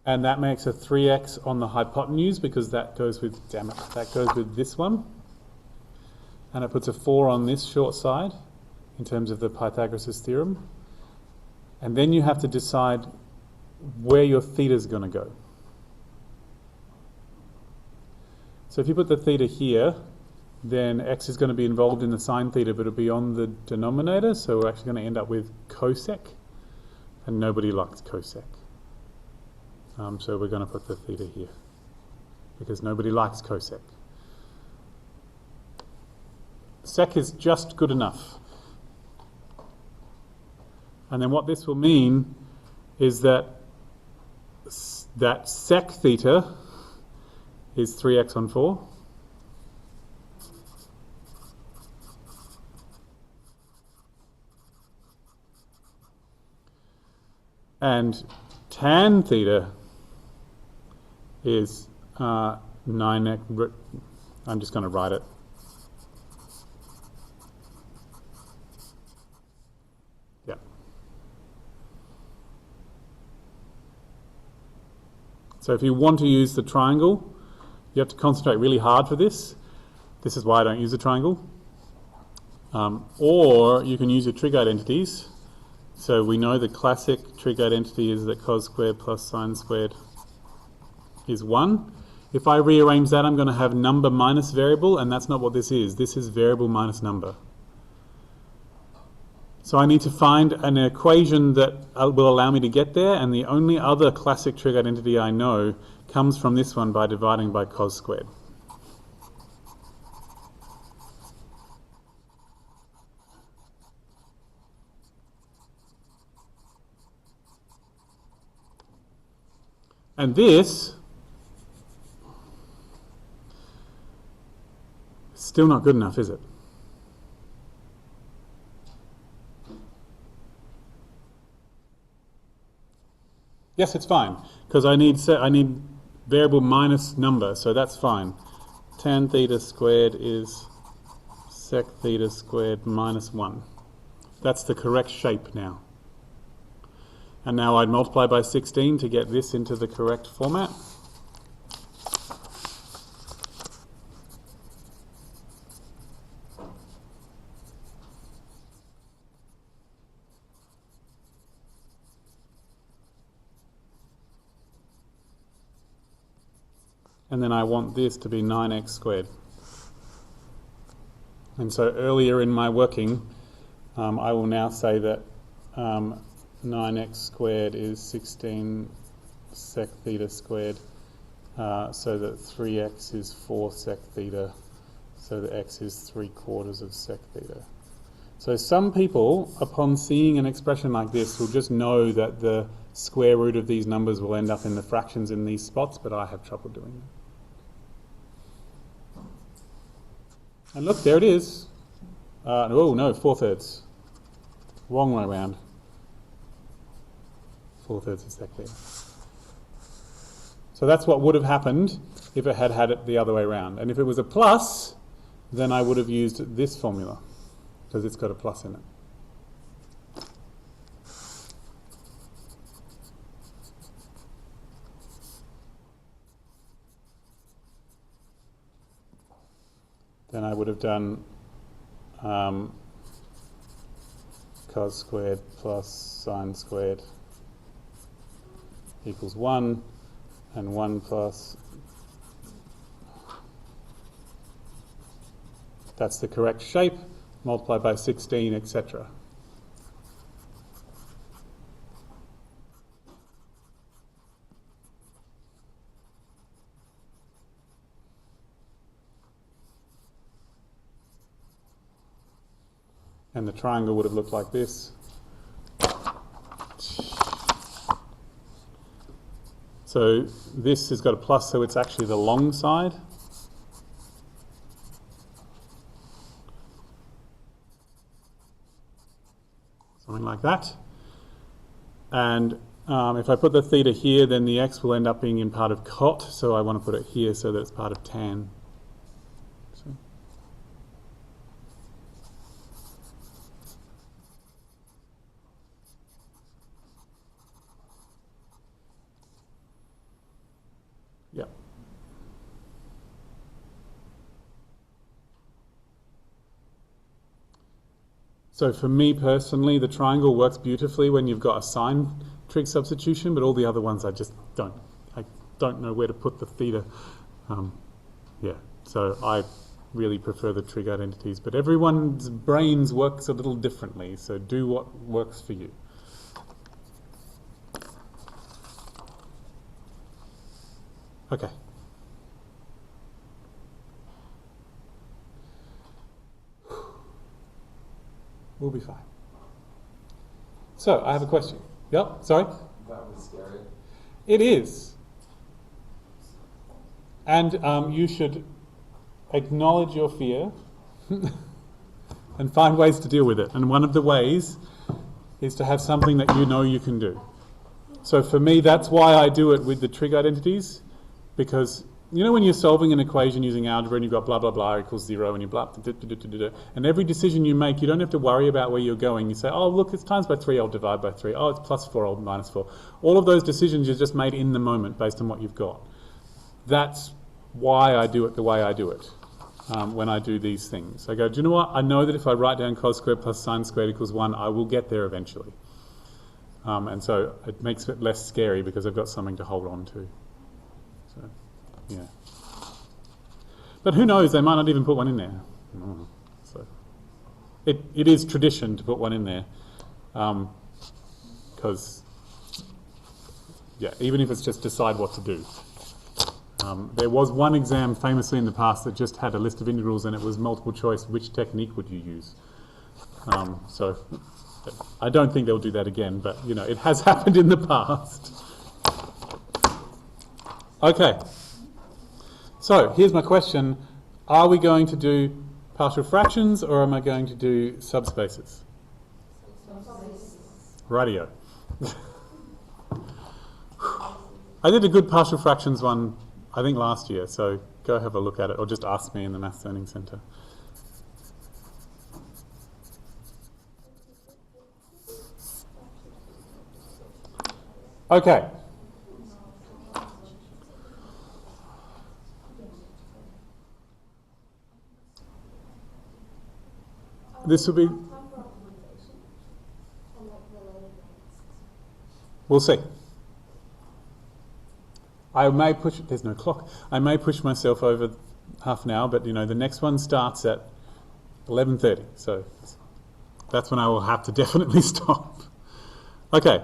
And that makes a 3x on the hypotenuse because that goes with, damn it, that goes with this one. And it puts a 4 on this short side in terms of the Pythagoras' theorem. And then you have to decide where your theta is going to go. So if you put the theta here, then x is going to be involved in the sine theta, but it'll be on the denominator, so we're actually going to end up with cosec, and nobody likes cosec. So we're going to put the theta here, because nobody likes cosec. Sec is just good enough. And then what this will mean is that sec theta is 3x on 4. And tan theta is 9x. I'm just going to write it. Yeah. So if you want to use the triangle, you have to concentrate really hard for this. This is why I don't use a triangle. Or you can use your trig identities. So we know the classic trig identity is that cos squared plus sine squared is 1. If I rearrange that, I'm going to have number minus variable, and that's not what this is. This is variable minus number. So I need to find an equation that will allow me to get there, and the only other classic trig identity I know comes from this one by dividing by cos squared. And this, still not good enough, is it? Yes, it's fine, because I need variable minus number, so that's fine. Tan theta squared is sec theta squared minus 1. That's the correct shape now. And now I'd multiply by 16 to get this into the correct format. And then I want this to be 9x squared. And so earlier in my working, I will now say that 9x squared is 16 sec theta squared, so that 3x is 4 sec theta, so that x is 3/4 of sec theta. So some people, upon seeing an expression like this, will just know that the square root of these numbers will end up in the fractions in these spots, but I have trouble doing that. And look, there it is. Oh no, 4/3. Wrong way around. 4/3 of sec theta. So that's what would have happened if it had had it the other way around. And if it was a plus, then I would have used this formula, because it's got a plus in it. Then I would have done cos squared plus sine squared equals 1, and 1 plus, that's the correct shape, multiplied by 16, etc. And the triangle would have looked like this. So this has got a plus, so it's actually the long side. Something like that. And if I put the theta here, then the x will end up being in part of cot, so I want to put it here so that it's part of tan. So. So for me personally, the triangle works beautifully when you've got a sine trig substitution, but all the other ones I don't know where to put the theta. So I really prefer the trig identities, but everyone's brains works a little differently, so do what works for you. Okay. We'll be fine. So, I have a question. Yep, sorry? That was scary. It is. And you should acknowledge your fear and find ways to deal with it. And one of the ways is to have something that you know you can do. So for me, that's why I do it with the trig identities, because you know when you're solving an equation using algebra and you've got blah, blah, blah equals 0 and you blah, and every decision you make, you don't have to worry about where you're going. You say, oh, look, it's times by 3, I'll divide by 3. Oh, it's plus 4, I'll minus 4. All of those decisions you just made in the moment based on what you've got. That's why I do it the way I do it when I do these things. I go, do you know what? I know that if I write down cos squared plus sine squared equals 1, I will get there eventually. And so it makes it less scary because I've got something to hold on to. So, yeah. But who knows, they might not even put one in there. So it is tradition to put one in there. Because, even if it's just decide what to do. There was one exam famously in the past that just had a list of integrals and it was multiple choice, which technique would you use? So I don't think they'll do that again, but it has happened in the past. Okay. So here's my question. Are we going to do partial fractions or am I going to do subspaces? Rightio. I did a good partial fractions one, I think last year, so go have a look at it or just ask me in the Maths Learning Centre. Okay. This will be... We'll see. I may push... There's no clock. I may push myself over half an hour, but the next one starts at 11:30, so that's when I will have to definitely stop. Okay.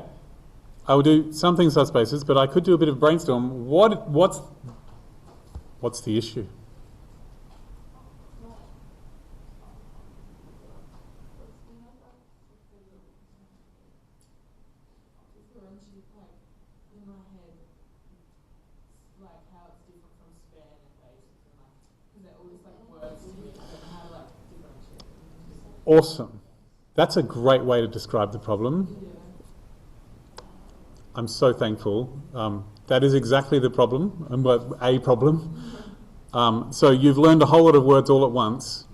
I will do something subspaces, but I could do a bit of brainstorm. What's the issue? Awesome. That's a great way to describe the problem. I'm so thankful. That is exactly the problem, a problem. So you've learned a whole lot of words all at once,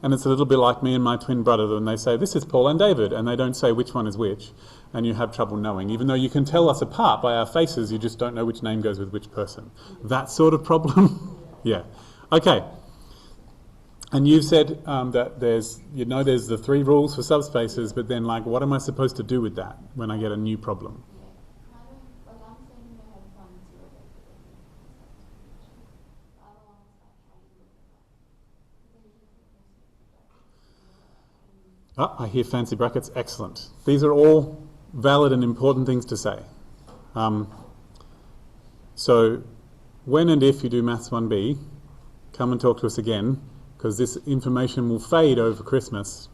and it's a little bit like me and my twin brother when they say, this is Paul and David, and they don't say which one is which, and you have trouble knowing. Even though you can tell us apart by our faces, you just don't know which name goes with which person. That sort of problem? Yeah. Okay. And you've said that there's the 3 rules for subspaces, but then what am I supposed to do with that when I get a new problem? I hear fancy brackets. Excellent. These are all valid and important things to say. So when and if you do Maths 1B, come and talk to us again, because this information will fade over Christmas.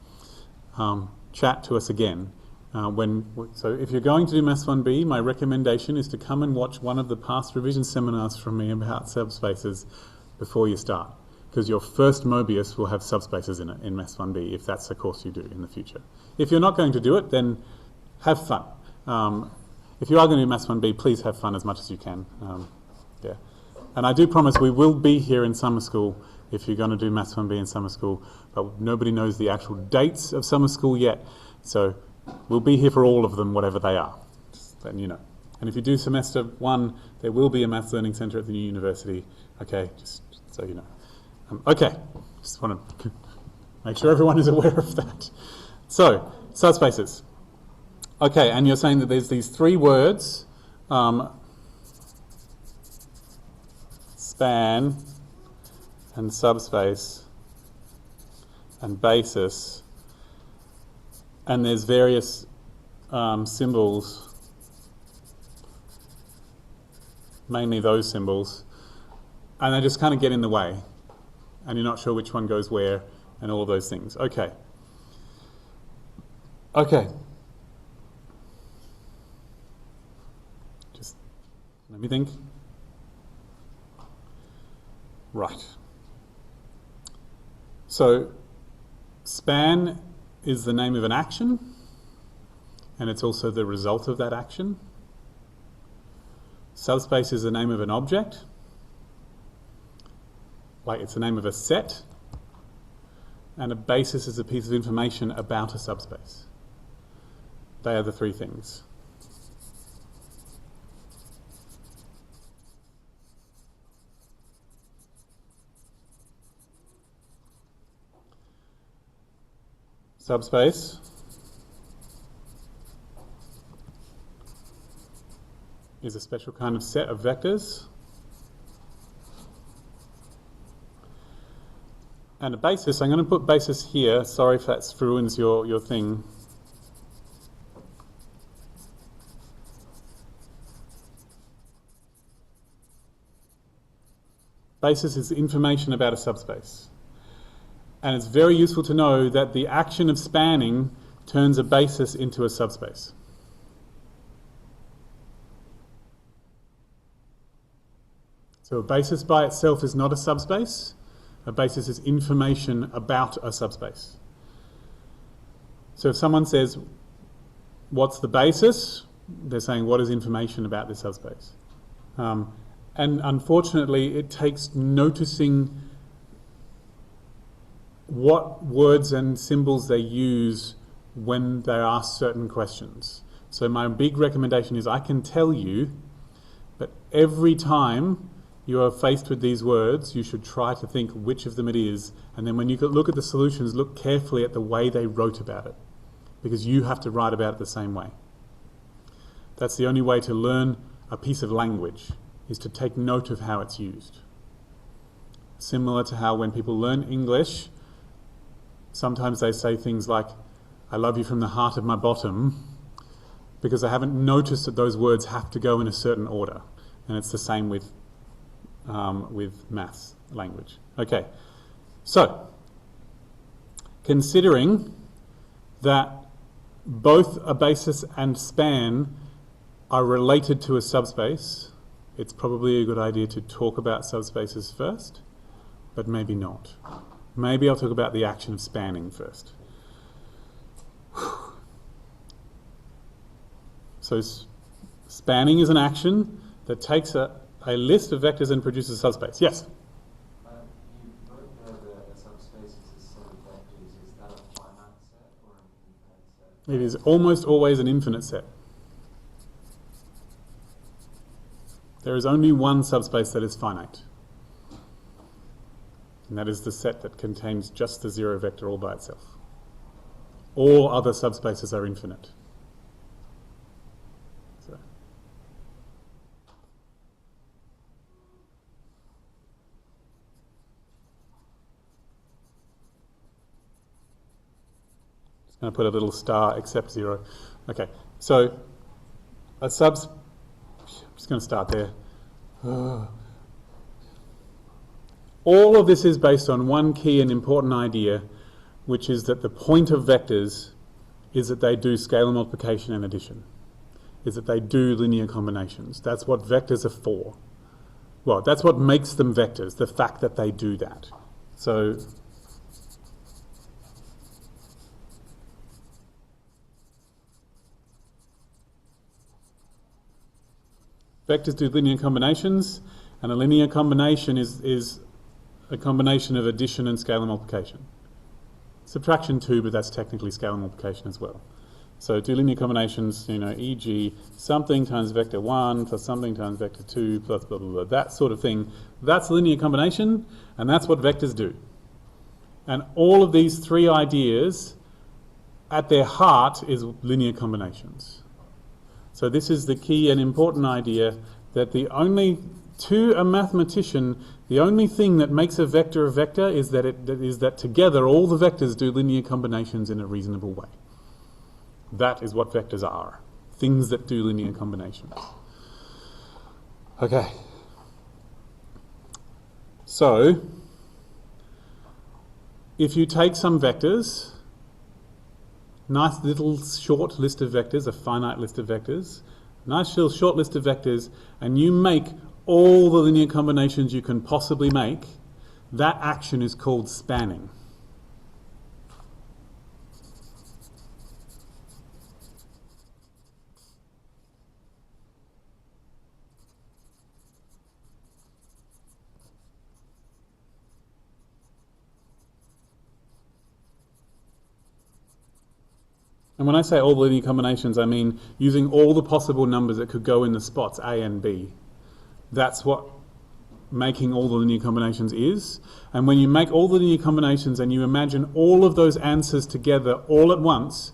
Chat to us again. So if you're going to do Maths 1B, my recommendation is to come and watch one of the past revision seminars from me about subspaces before you start, because your first Mobius will have subspaces in it in Maths 1B, if that's the course you do in the future. If you're not going to do it, then have fun. If you are going to do Maths 1B, please have fun as much as you can. And I do promise we will be here in summer school if you're going to do Maths 1B in summer school, but nobody knows the actual dates of summer school yet, so we'll be here for all of them, whatever they are, just letting you know. And if you do semester 1, there will be a Maths Learning Centre at the new university, okay, just so you know. Okay, just want to make sure everyone is aware of that. So, subspaces. Okay, and you're saying that there's these three words, span and subspace and basis, and there's various symbols, mainly those symbols, and they just kind of get in the way, and you're not sure which one goes where, and all of those things. Okay. Just let me think. Right. So, span is the name of an action, and it's also the result of that action. Subspace is the name of an object, like it's the name of a set, and a basis is a piece of information about a subspace. They are the three things. Subspace is a special kind of set of vectors. And a basis, I'm going to put basis here. Sorry if that ruins your thing. Basis is information about a subspace. And it's very useful to know that the action of spanning turns a basis into a subspace. So a basis by itself is not a subspace. A basis is information about a subspace. So if someone says, what's the basis? They're saying, what is information about this subspace? And unfortunately, it takes noticing what words and symbols they use when they ask certain questions. So my big recommendation is I can tell you, but every time you are faced with these words, you should try to think which of them it is, and then when you look at the solutions, look carefully at the way they wrote about it, because you have to write about it the same way. That's the only way to learn a piece of language, is to take note of how it's used. Similar to how when people learn English, sometimes they say things like, I love you from the heart of my bottom, because they haven't noticed that those words have to go in a certain order. And it's the same with maths language. Okay, so considering that both a basis and span are related to a subspace, it's probably a good idea to talk about subspaces first, but maybe not. Maybe I'll talk about the action of spanning first. So spanning is an action that takes a list of vectors and produces a subspace. Yes? You wrote there that a subspace is a set of vectors. Is that a finite set or an infinite set? It is almost always an infinite set. There is only one subspace that is finite. And that is the set that contains just the zero vector all by itself. All other subspaces are infinite. So. Just going to put a little star except zero. Okay, so I'm just going to start there. All of this is based on one key and important idea, which is that the point of vectors is that they do scalar multiplication and addition, is that they do linear combinations. That's what vectors are for. Well, that's what makes them vectors, the fact that they do that. So vectors do linear combinations, and a linear combination is a combination of addition and scalar multiplication. Subtraction too, but that's technically scalar multiplication as well. So do linear combinations, e.g. something times vector 1 plus something times vector 2 plus blah, blah, blah, that sort of thing. That's a linear combination, and that's what vectors do. And all of these three ideas at their heart is linear combinations. So this is the key and important idea, that to a mathematician, the only thing that makes a vector is that together all the vectors do linear combinations in a reasonable way. That is what vectors are. Things that do linear combinations. Okay. So, if you take some vectors, nice little short list of vectors, a finite list of vectors, nice little short list of vectors, and you make all the linear combinations you can possibly make, that action is called spanning. And when I say all the linear combinations, I mean using all the possible numbers that could go in the spots A and B. That's what making all the linear combinations is. And when you make all the linear combinations and you imagine all of those answers together all at once,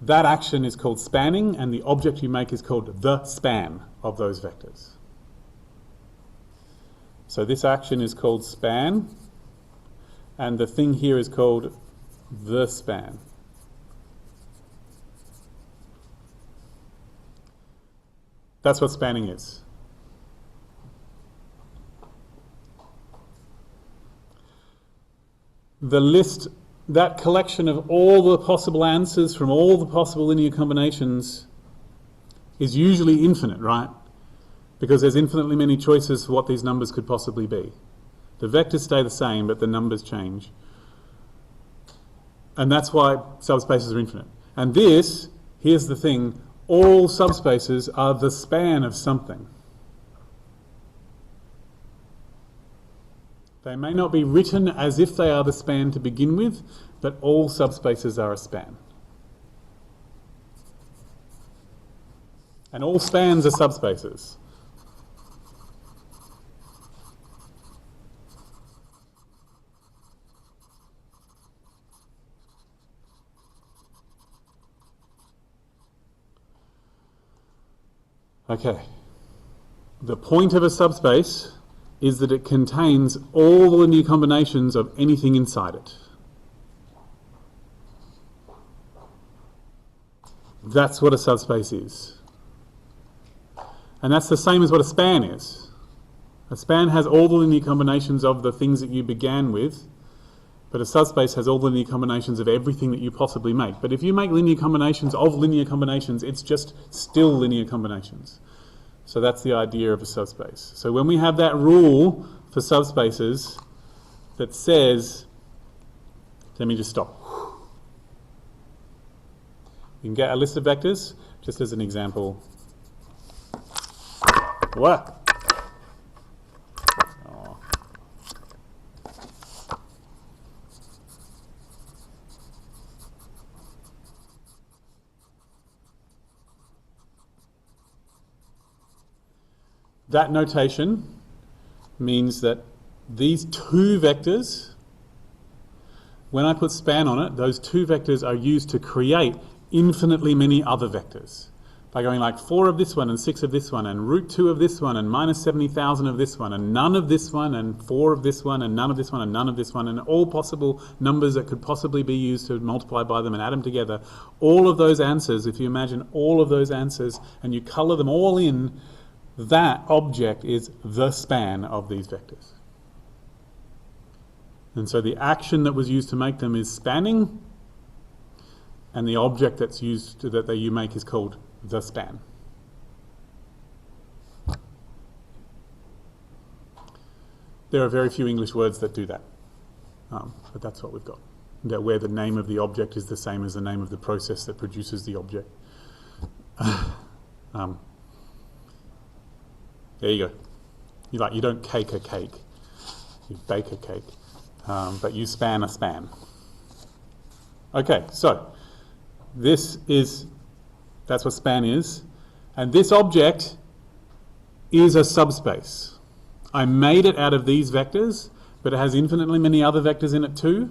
that action is called spanning, and the object you make is called the span of those vectors. So this action is called span, and the thing here is called the span. That's what spanning is. The list, that collection of all the possible answers from all the possible linear combinations, is usually infinite, right? Because there's infinitely many choices for what these numbers could possibly be. The vectors stay the same, but the numbers change. And that's why subspaces are infinite. And this, here's the thing, all subspaces are the span of something. They may not be written as if they are the span to begin with, but all subspaces are a span. And all spans are subspaces. Okay. The point of a subspace is that it contains all the linear combinations of anything inside it. That's what a subspace is. And that's the same as what a span is. A span has all the linear combinations of the things that you began with, but a subspace has all the linear combinations of everything that you possibly make. But if you make linear combinations of linear combinations, it's just still linear combinations. So that's the idea of a subspace. So when we have that rule for subspaces that says, let me just stop. You can get a list of vectors, just as an example. What? Oh. That notation means that these two vectors, when I put span on it, those two vectors are used to create infinitely many other vectors. By going like 4 of this one and 6 of this one and root 2 of this one and minus 70,000 of this one and none of this one and 4 of this one and none of this one and none of this one, and all possible numbers that could possibly be used to multiply by them and add them together. All of those answers, if you imagine all of those answers and you colour them all in, that object is the span of these vectors. And so the action that was used to make them is spanning, and the object that's used that you make is called the span. There are very few English words that do that, but that's what we've got. That where the name of the object is the same as the name of the process that produces the object. There you go. You don't cake a cake, you bake a cake, but you span a span. Okay, so that's what span is, and this object is a subspace. I made it out of these vectors, but it has infinitely many other vectors in it too,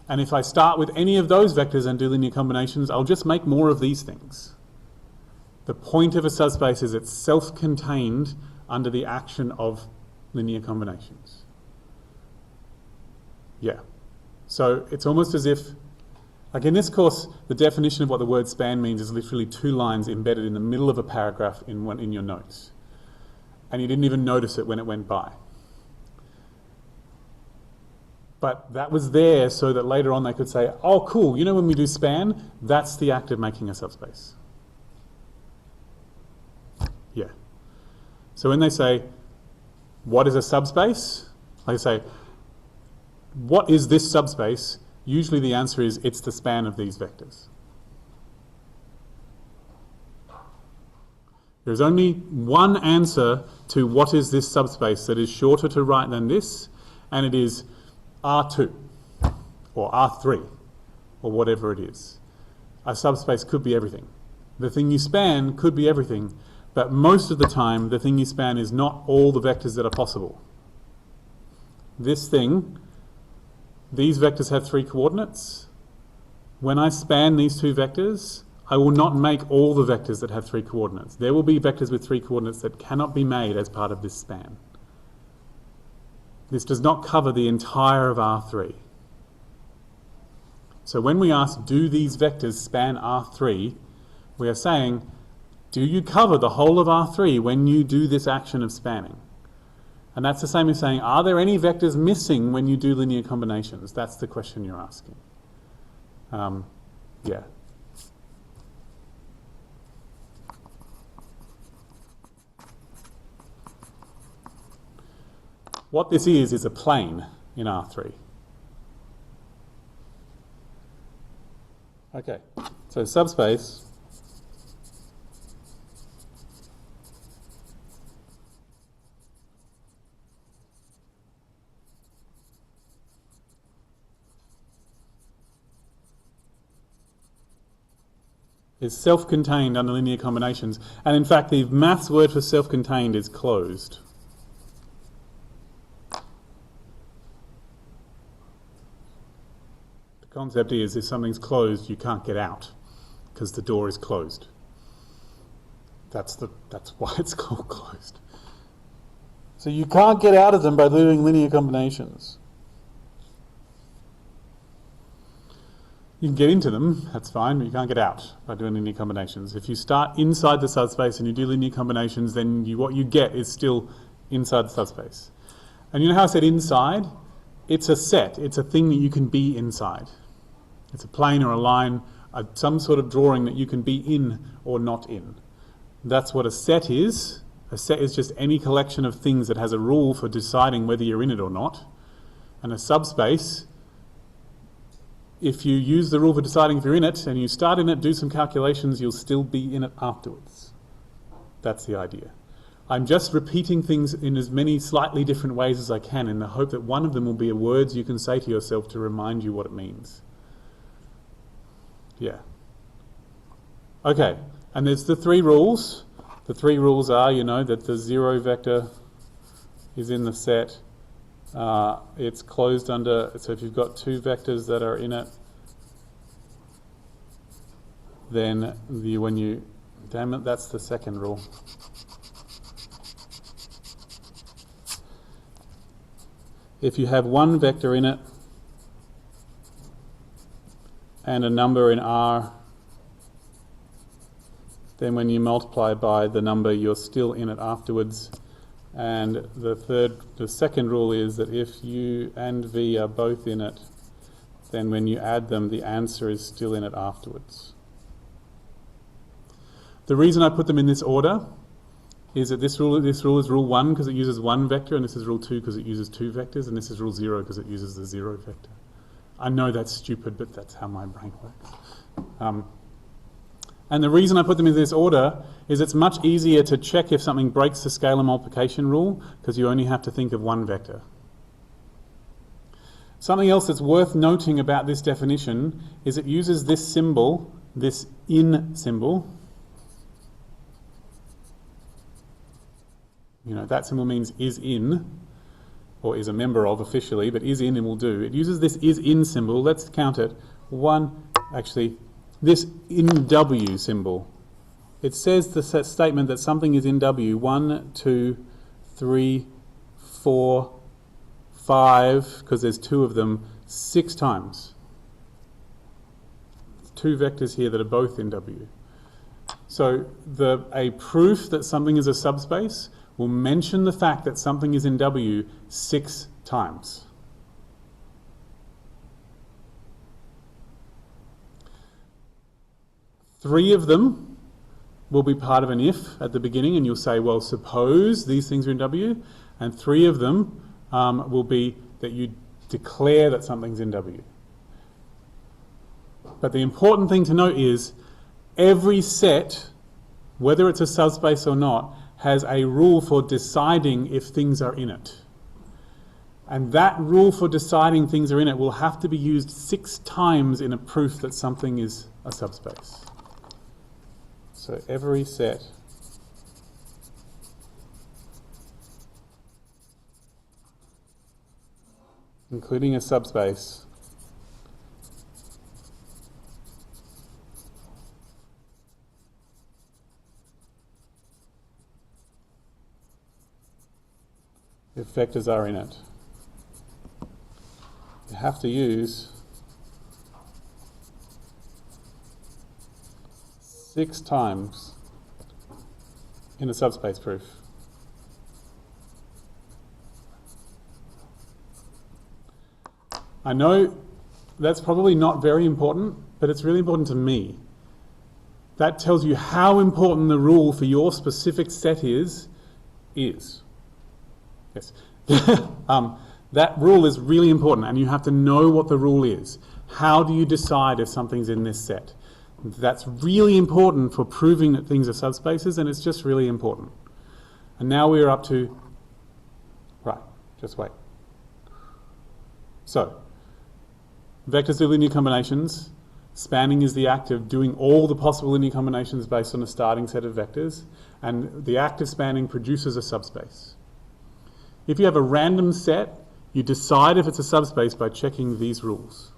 And if I start with any of those vectors and do linear combinations, I'll just make more of these things. The point of a subspace is it's self-contained under the action of linear combinations. Yeah. So it's almost as if, like in this course, the definition of what the word span means is literally 2 lines embedded in the middle of a paragraph in your notes. And you didn't even notice it when it went by. But that was there so that later on they could say, oh cool, you know when we do span, that's the act of making a subspace. Yeah. So when they say, what is a subspace? They say, what is this subspace? Usually the answer is, it's the span of these vectors. There's only one answer to what is this subspace that is shorter to write than this, and it is R2 or R3 or whatever it is. A subspace could be everything. The thing you span could be everything, but most of the time the thing you span is not all the vectors that are possible. This thing, these vectors have 3 coordinates. When I span these 2 vectors, I will not make all the vectors that have 3 coordinates. There will be vectors with 3 coordinates that cannot be made as part of this span. This does not cover the entire of R3. So when we ask, do these vectors span R3, we are saying, do you cover the whole of R3 when you do this action of spanning? And that's the same as saying, are there any vectors missing when you do linear combinations? That's the question you're asking. Yeah. What this is a plane in R3. Okay, so subspace is self-contained under linear combinations, and in fact the maths word for self-contained is closed. The concept is if something's closed, you can't get out because the door is closed. That's why it's called closed. So you can't get out of them by doing linear combinations. You can get into them, that's fine, but you can't get out by doing linear combinations. If you start inside the subspace and you do linear combinations, then what you get is still inside the subspace. And you know how I said inside? It's a set, it's a thing that you can be inside. It's a plane or a line, some sort of drawing that you can be in or not in. That's what a set is. A set is just any collection of things that has a rule for deciding whether you're in it or not. And a subspace, if you use the rule for deciding if you're in it and you start in it, do some calculations, you'll still be in it afterwards. That's the idea. I'm just repeating things in as many slightly different ways as I can in the hope that one of them will be words you can say to yourself to remind you what it means. Yeah. Okay, and there's the 3 rules. The 3 rules are, you know, that the 0 vector is in the set. It's closed under, so if you've got 2 vectors that are in it, then damn it, that's the second rule. If you have 1 vector in it and a number in R, then when you multiply by the number, you're still in it afterwards. And the second rule is that if U and V are both in it, then when you add them, the answer is still in it afterwards. The reason I put them in this order is that this rule is rule 1 because it uses 1 vector, and this is rule 2 because it uses 2 vectors, and this is rule 0 because it uses the 0 vector. I know that's stupid, but that's how my brain works. And the reason I put them in this order is it's much easier to check if something breaks the scalar multiplication rule because you only have to think of 1 vector. Something else that's worth noting about this definition is it uses this symbol, this in symbol. You know, that symbol means is in, or is a member of officially, but is in and will do. It uses this is in symbol. Let's count it. This in W symbol. It says the statement that something is in W 1, 2, 3, 4, 5, because there's 2 of them, 6 times. 2 vectors here that are both in W. So a proof that something is a subspace will mention the fact that something is in W 6 times. Three of them will be part of an if at the beginning, and you'll say, well, suppose these things are in W, and 3 of them will be that you declare that something's in W. But the important thing to note is every set, whether it's a subspace or not, has a rule for deciding if things are in it. And that rule for deciding things are in it will have to be used 6 times in a proof that something is a subspace. So every set including a subspace if vectors are in it. You have to use 6 times in a subspace proof. I know that's probably not very important, but it's really important to me. That tells you how important the rule for your specific set is. Yes. That rule is really important, and you have to know what the rule is. How do you decide if something's in this set? That's really important for proving that things are subspaces, and it's just really important. And now we're up to... Right, just wait. So, vectors are linear combinations. Spanning is the act of doing all the possible linear combinations based on a starting set of vectors, and the act of spanning produces a subspace. If you have a random set, you decide if it's a subspace by checking these rules,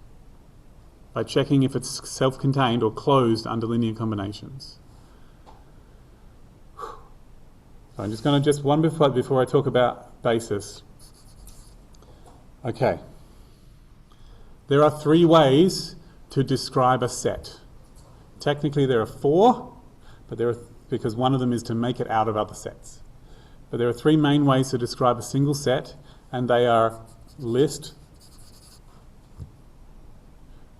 by checking if it's self-contained or closed under linear combinations. So I'm just going to one before I talk about basis. Okay. There are 3 ways to describe a set. Technically there are 4, but because one of them is to make it out of other sets. But there are 3 main ways to describe a single set, and they are list.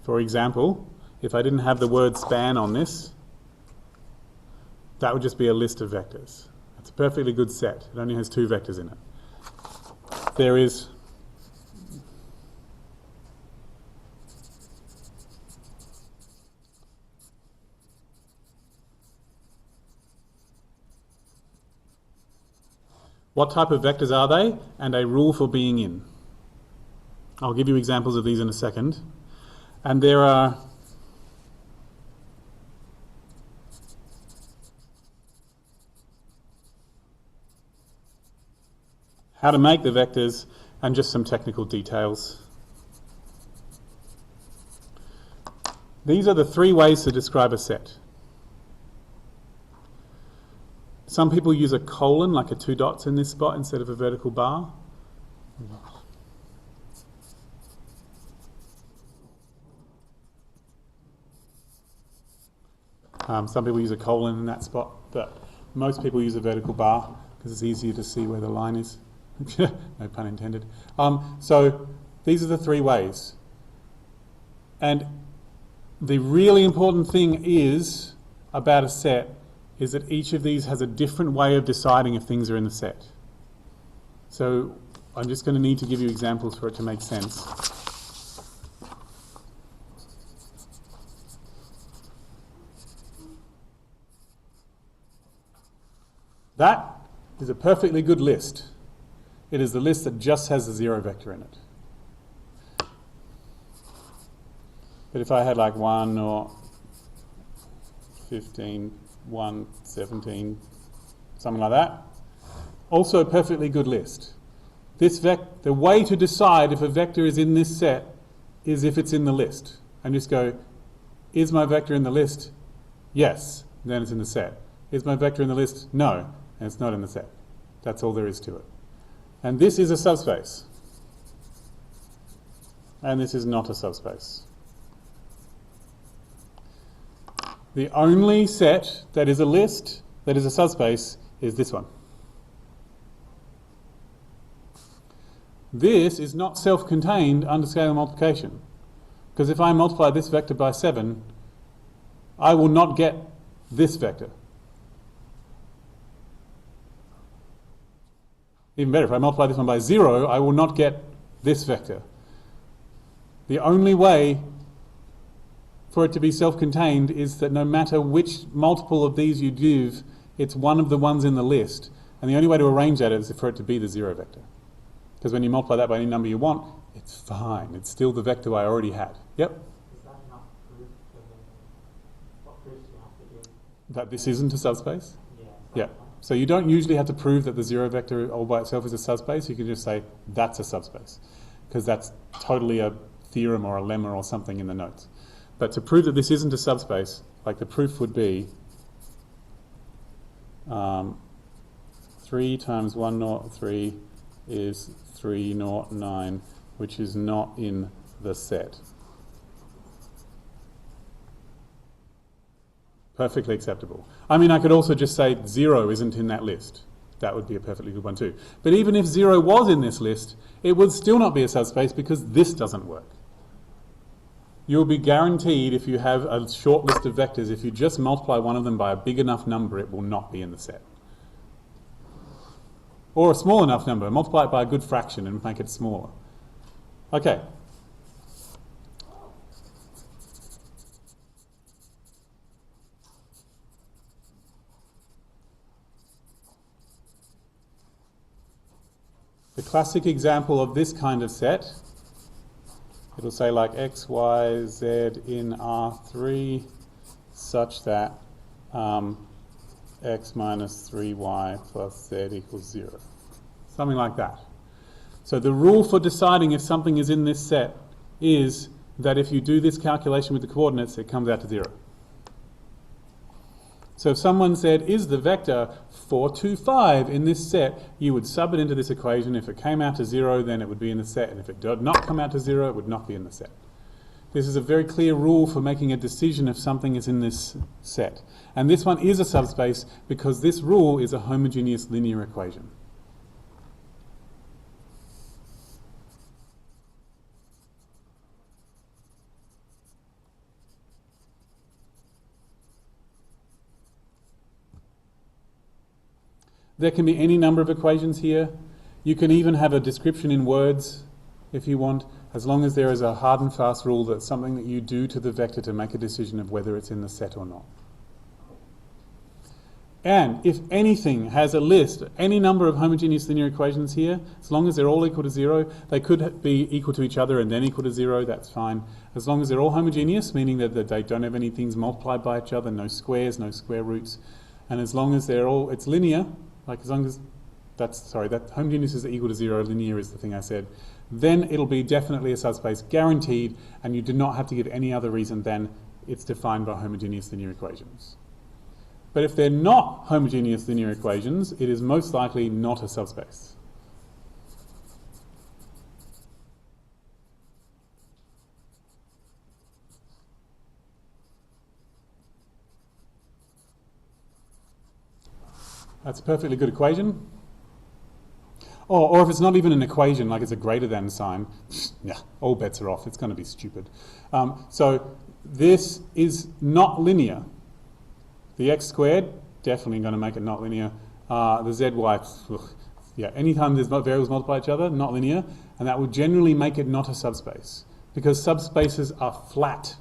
For example, if I didn't have the word span on this, that would just be a list of vectors. It's a perfectly good set. It only has 2 vectors in it. There is what type of vectors are they, and a rule for being in. I'll give you examples of these in a second. And there are how to make the vectors and just some technical details. These are the 3 ways to describe a set. Some people use a colon, like a 2 dots in this spot, instead of a vertical bar. Some people use a colon in that spot, but most people use a vertical bar because it's easier to see where the line is. No pun intended. So these are the 3 ways. And the really important thing is about a set is that each of these has a different way of deciding if things are in the set. So I'm just going to need to give you examples for it to make sense. That is a perfectly good list. It is the list that just has the 0 vector in it. But if I had like 1 or 15, 1, 17, something like that, also a perfectly good list. The way to decide if a vector is in this set is if it's in the list. And just go, is my vector in the list? Yes, then it's in the set. Is my vector in the list? No, and it's not in the set. That's all there is to it. And this is a subspace. And this is not a subspace. The only set that is a list, that is a subspace, is this one. This is not self-contained under scalar multiplication. Because if I multiply this vector by 7, I will not get this vector. Even better, if I multiply this one by 0, I will not get this vector. The only way for it to be self-contained is that no matter which multiple of these you give, it's one of the ones in the list. And the only way to arrange that is for it to be the 0 vector. Because when you multiply that by any number you want, it's fine. It's still the vector I already had. Yep? Is that enough proof for what proofs do you have to give? That this isn't a subspace? Yeah. Yeah. So you don't usually have to prove that the 0 vector all by itself is a subspace. You can just say that's a subspace. Because that's totally a theorem or a lemma or something in the notes. But to prove that this isn't a subspace, like the proof would be 3 times 103 is 309, which is not in the set. Perfectly acceptable. I mean, I could also just say 0 isn't in that list. That would be a perfectly good one too. But even if 0 was in this list, it would still not be a subspace because this doesn't work. You'll be guaranteed, if you have a short list of vectors, if you just multiply one of them by a big enough number, it will not be in the set. Or a small enough number. Multiply it by a good fraction and make it smaller. Okay. The classic example of this kind of set, it'll say like x, y, z in R3 such that x minus 3y plus z equals 0. Something like that. So the rule for deciding if something is in this set is that if you do this calculation with the coordinates, it comes out to 0. So if someone said, is the vector 4, 2, 5 in this set, you would sub it into this equation. If it came out to 0, then it would be in the set. And if it did not come out to 0, it would not be in the set. This is a very clear rule for making a decision if something is in this set. And this one is a subspace because this rule is a homogeneous linear equation. There can be any number of equations here. You can even have a description in words if you want, as long as there is a hard and fast rule that's something that you do to the vector to make a decision of whether it's in the set or not. And if anything has a list, any number of homogeneous linear equations here, as long as they're all equal to 0, they could be equal to each other and then equal to 0, that's fine. As long as they're all homogeneous, meaning that they don't have any things multiplied by each other, no squares, no square roots, and as long as they're all, it's linear, like as long as that homogeneous is equal to 0, linear is the thing I said, then it'll be definitely a subspace, guaranteed, and you do not have to give any other reason than it's defined by homogeneous linear equations. But if they're not homogeneous linear equations, it is most likely not a subspace. That's a perfectly good equation. Or if it's not even an equation, like it's a greater than sign, yeah, all bets are off. It's going to be stupid. So this is not linear. The x squared, definitely going to make it not linear. The zy, yeah, anytime there's variables multiply each other, not linear, and that would generally make it not a subspace, because subspaces are flat.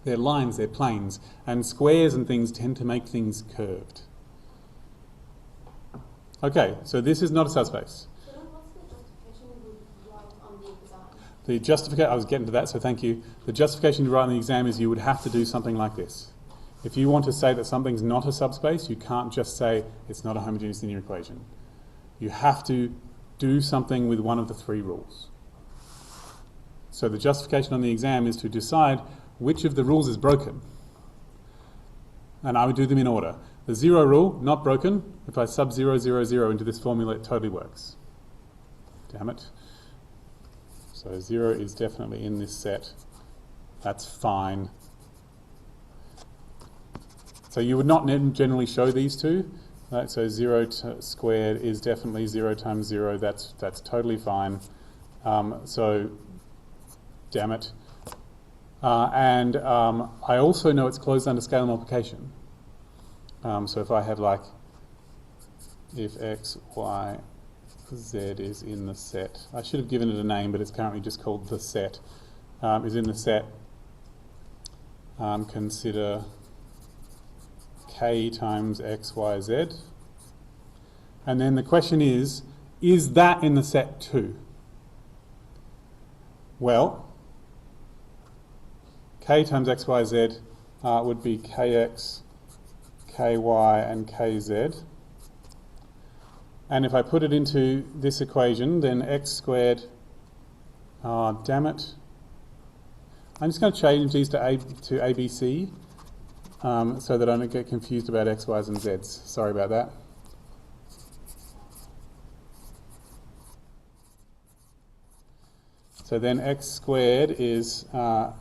They're lines, they're planes, and squares and things tend to make things curved. Okay, so this is not a subspace. So then what's the justification you would write on the exam? The justification, I was getting to that, so thank you. The justification to write on the exam is you would have to do something like this. If you want to say that something's not a subspace, you can't just say it's not a homogeneous linear equation. You have to do something with one of the three rules. So the justification on the exam is to decide which of the rules is broken. And I would do them in order. The 0 rule, not broken. If I sub 0, 0, 0 into this formula, it totally works. Damn it. So 0 is definitely in this set. That's fine. So you would not generally show these two. Right? So 0 squared is definitely 0 times 0. That's totally fine. So, damn it. And I also know it's closed under scalar multiplication. So if I have like, if x, y, z is in the set, I should have given it a name, but it's currently just called the set, is in the set, consider k times x, y, z. And then the question is that in the set too? Well, k times x, y, z would be kx, ky, and kz. And if I put it into this equation, then x squared, damn it. I'm just going to change these to ABC so that I don't get confused about x, y's, and z's. Sorry about that. So then x squared is ka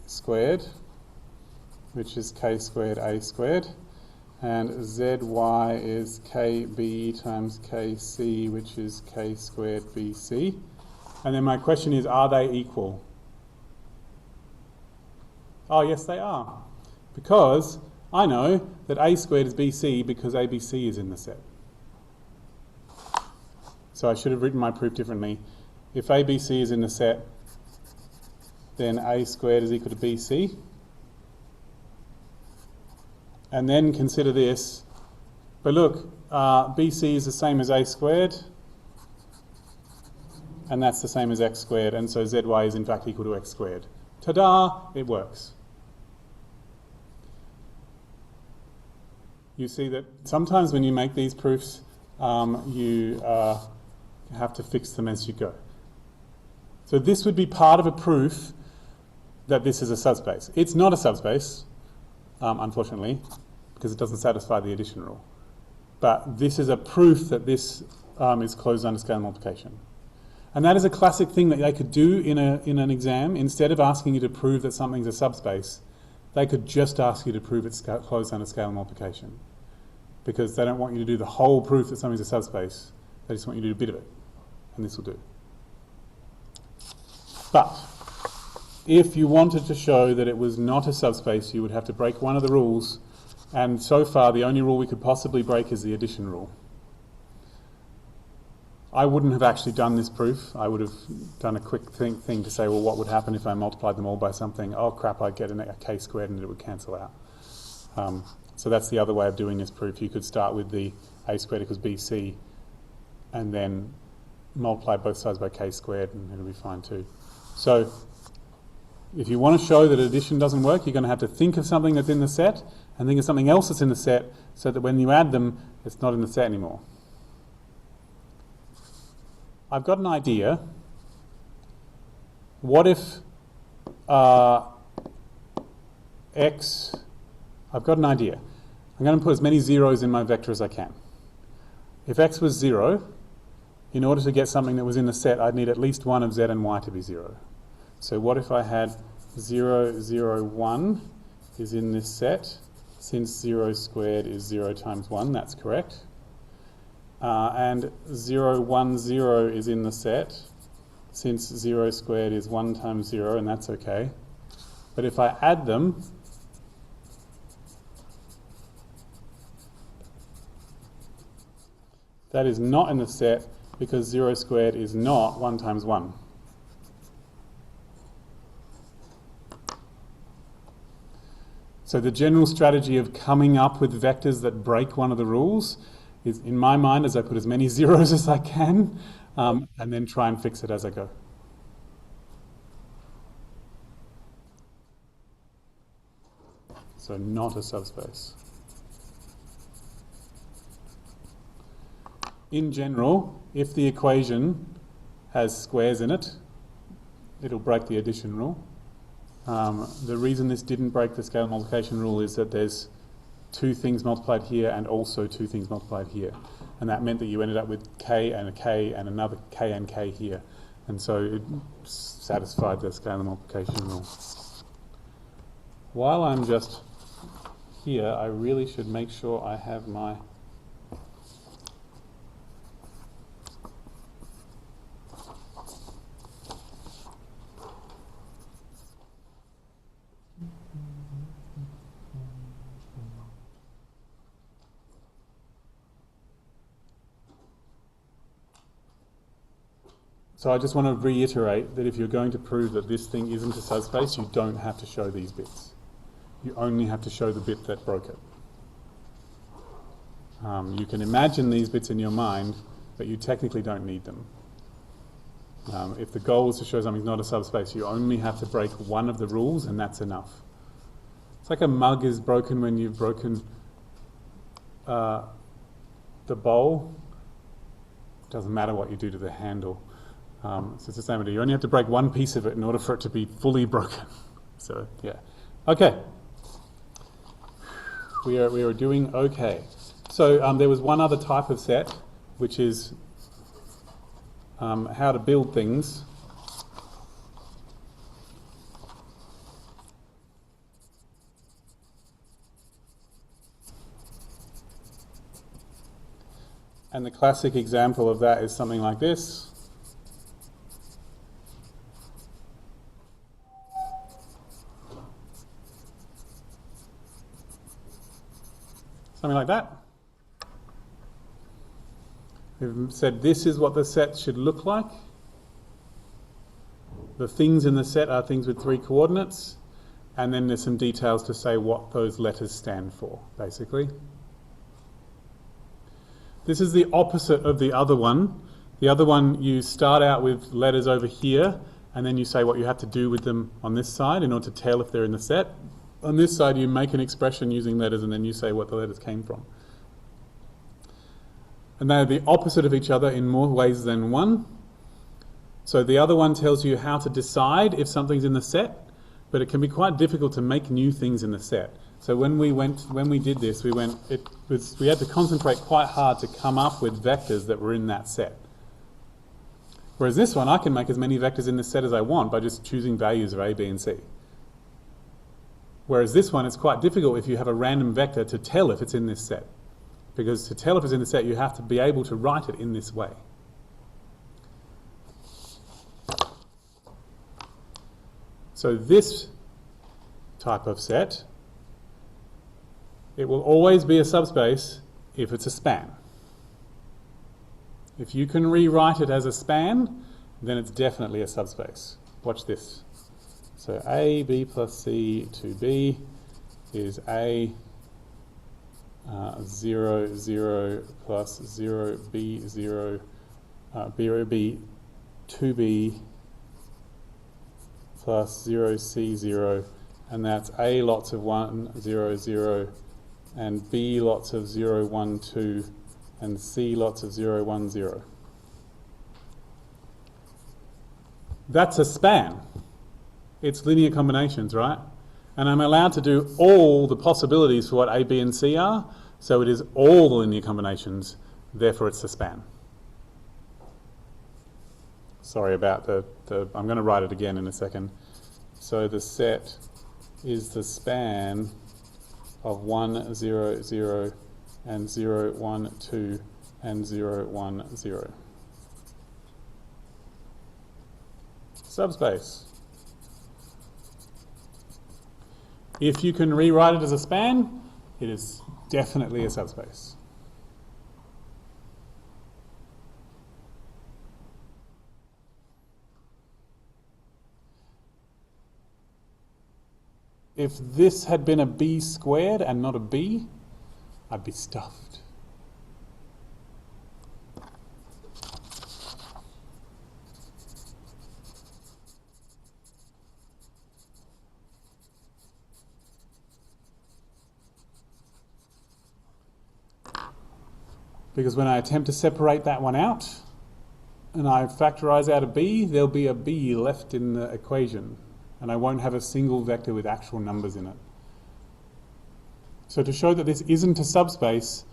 squared, which is k squared a squared, and zy is kb times kc, which is k squared bc. And then my question is, are they equal? Oh, yes, they are. Because I know that a squared is bc because abc is in the set. So I should have written my proof differently. If ABC is in the set, then a squared is equal to bc. And then consider this. But look, bc is the same as a squared, and that's the same as x squared, and so zy is in fact equal to x squared. Ta-da! It works. You see that sometimes when you make these proofs, you have to fix them as you go. So this would be part of a proof that this is a subspace. It's not a subspace, unfortunately, because it doesn't satisfy the addition rule. But this is a proof that this is closed under scalar multiplication. And that is a classic thing that they could do in an exam. Instead of asking you to prove that something's a subspace, they could just ask you to prove it's closed under scalar multiplication. Because they don't want you to do the whole proof that something's a subspace. They just want you to do a bit of it. And this will do. But if you wanted to show that it was not a subspace, you would have to break one of the rules. And so far, the only rule we could possibly break is the addition rule. I wouldn't have actually done this proof. I would have done a quick thing to say, well, what would happen if I multiplied them all by something? Oh, crap, I'd get a k squared and it would cancel out. So that's the other way of doing this proof. You could start with the a squared equals bc and then multiply both sides by k squared and it'll be fine too. So if you want to show that addition doesn't work, you're going to have to think of something that's in the set and think of something else that's in the set so that when you add them, it's not in the set anymore. I've got an idea. What if I've got an idea. I'm going to put as many zeros in my vector as I can. If x was 0, in order to get something that was in the set, I'd need at least one of z and y to be 0. So what if I had 0, 0, 1 is in this set? Since 0 squared is 0 times 1, that's correct. And 0, 1, 0 is in the set, since 0 squared is 1 times 0, and that's okay. But if I add them, that is not in the set because 0 squared is not 1 times 1. So the general strategy of coming up with vectors that break one of the rules is, in my mind, as I put as many zeros as I can, and then try and fix it as I go. So not a subspace. in general, if the equation has squares in it, it'll break the addition rule. The reason this didn't break the scalar multiplication rule is that there's two things multiplied here and also two things multiplied here. And that meant that you ended up with k and a k and another k and k here. And so it satisfied the scalar multiplication rule. While I'm just here, I really should make sure I have my So I just want to reiterate that if you're going to prove that this thing isn't a subspace, you don't have to show these bits. You only have to show the bit that broke it. You can imagine these bits in your mind, but you technically don't need them. If the goal is to show something's not a subspace, you only have to break one of the rules, and that's enough. It's like a mug is broken when you've broken the bowl. Doesn't matter what you do to the handle. So it's the same idea. You only have to break one piece of it in order for it to be fully broken. So, yeah. Okay. We are doing okay. So there was one other type of set, which is how to build things. And the classic example of that is something like this. Something like that. We've said this is what the set should look like. The things in the set are things with 3 coordinates, and then there's some details to say what those letters stand for, basically. This is the opposite of the other one. The other one, you start out with letters over here, and then you say what you have to do with them on this side in order to tell if they're in the set. On this side, you make an expression using letters, and then you say what the letters came from. And they're the opposite of each other in more ways than one. So the other one tells you how to decide if something's in the set, but it can be quite difficult to make new things in the set. So when we did this, we had to concentrate quite hard to come up with vectors that were in that set. Whereas this one, I can make as many vectors in this set as I want by just choosing values of A, B, and C. Whereas this one, it's quite difficult if you have a random vector to tell if it's in this set. Because to tell if it's in the set, you have to be able to write it in this way. So this type of set, it will always be a subspace if it's a span. If you can rewrite it as a span, then it's definitely a subspace. Watch this. So A, B plus C to B is A 0, 0 plus 0, B 0, B 2B plus 0, C 0, and that's A lots of 1, 0, 0, and B lots of 0, 1, 2, and C lots of 0, 1, 0. That's a span. It's linear combinations, right? And I'm allowed to do all the possibilities for what A, B, and C are, so it is all the linear combinations, therefore it's a span. Sorry about I'm going to write it again in a second. So the set is the span of 1, 0, 0, and 0, 1, 2, and 0, 1, 0. Subspace. If you can rewrite it as a span, it is definitely a subspace. If this had been a b squared and not a b, I'd be stuffed. Because when I attempt to separate that one out and I factorise out a b, there'll be a b left in the equation and I won't have a single vector with actual numbers in it. So to show that this isn't a subspace,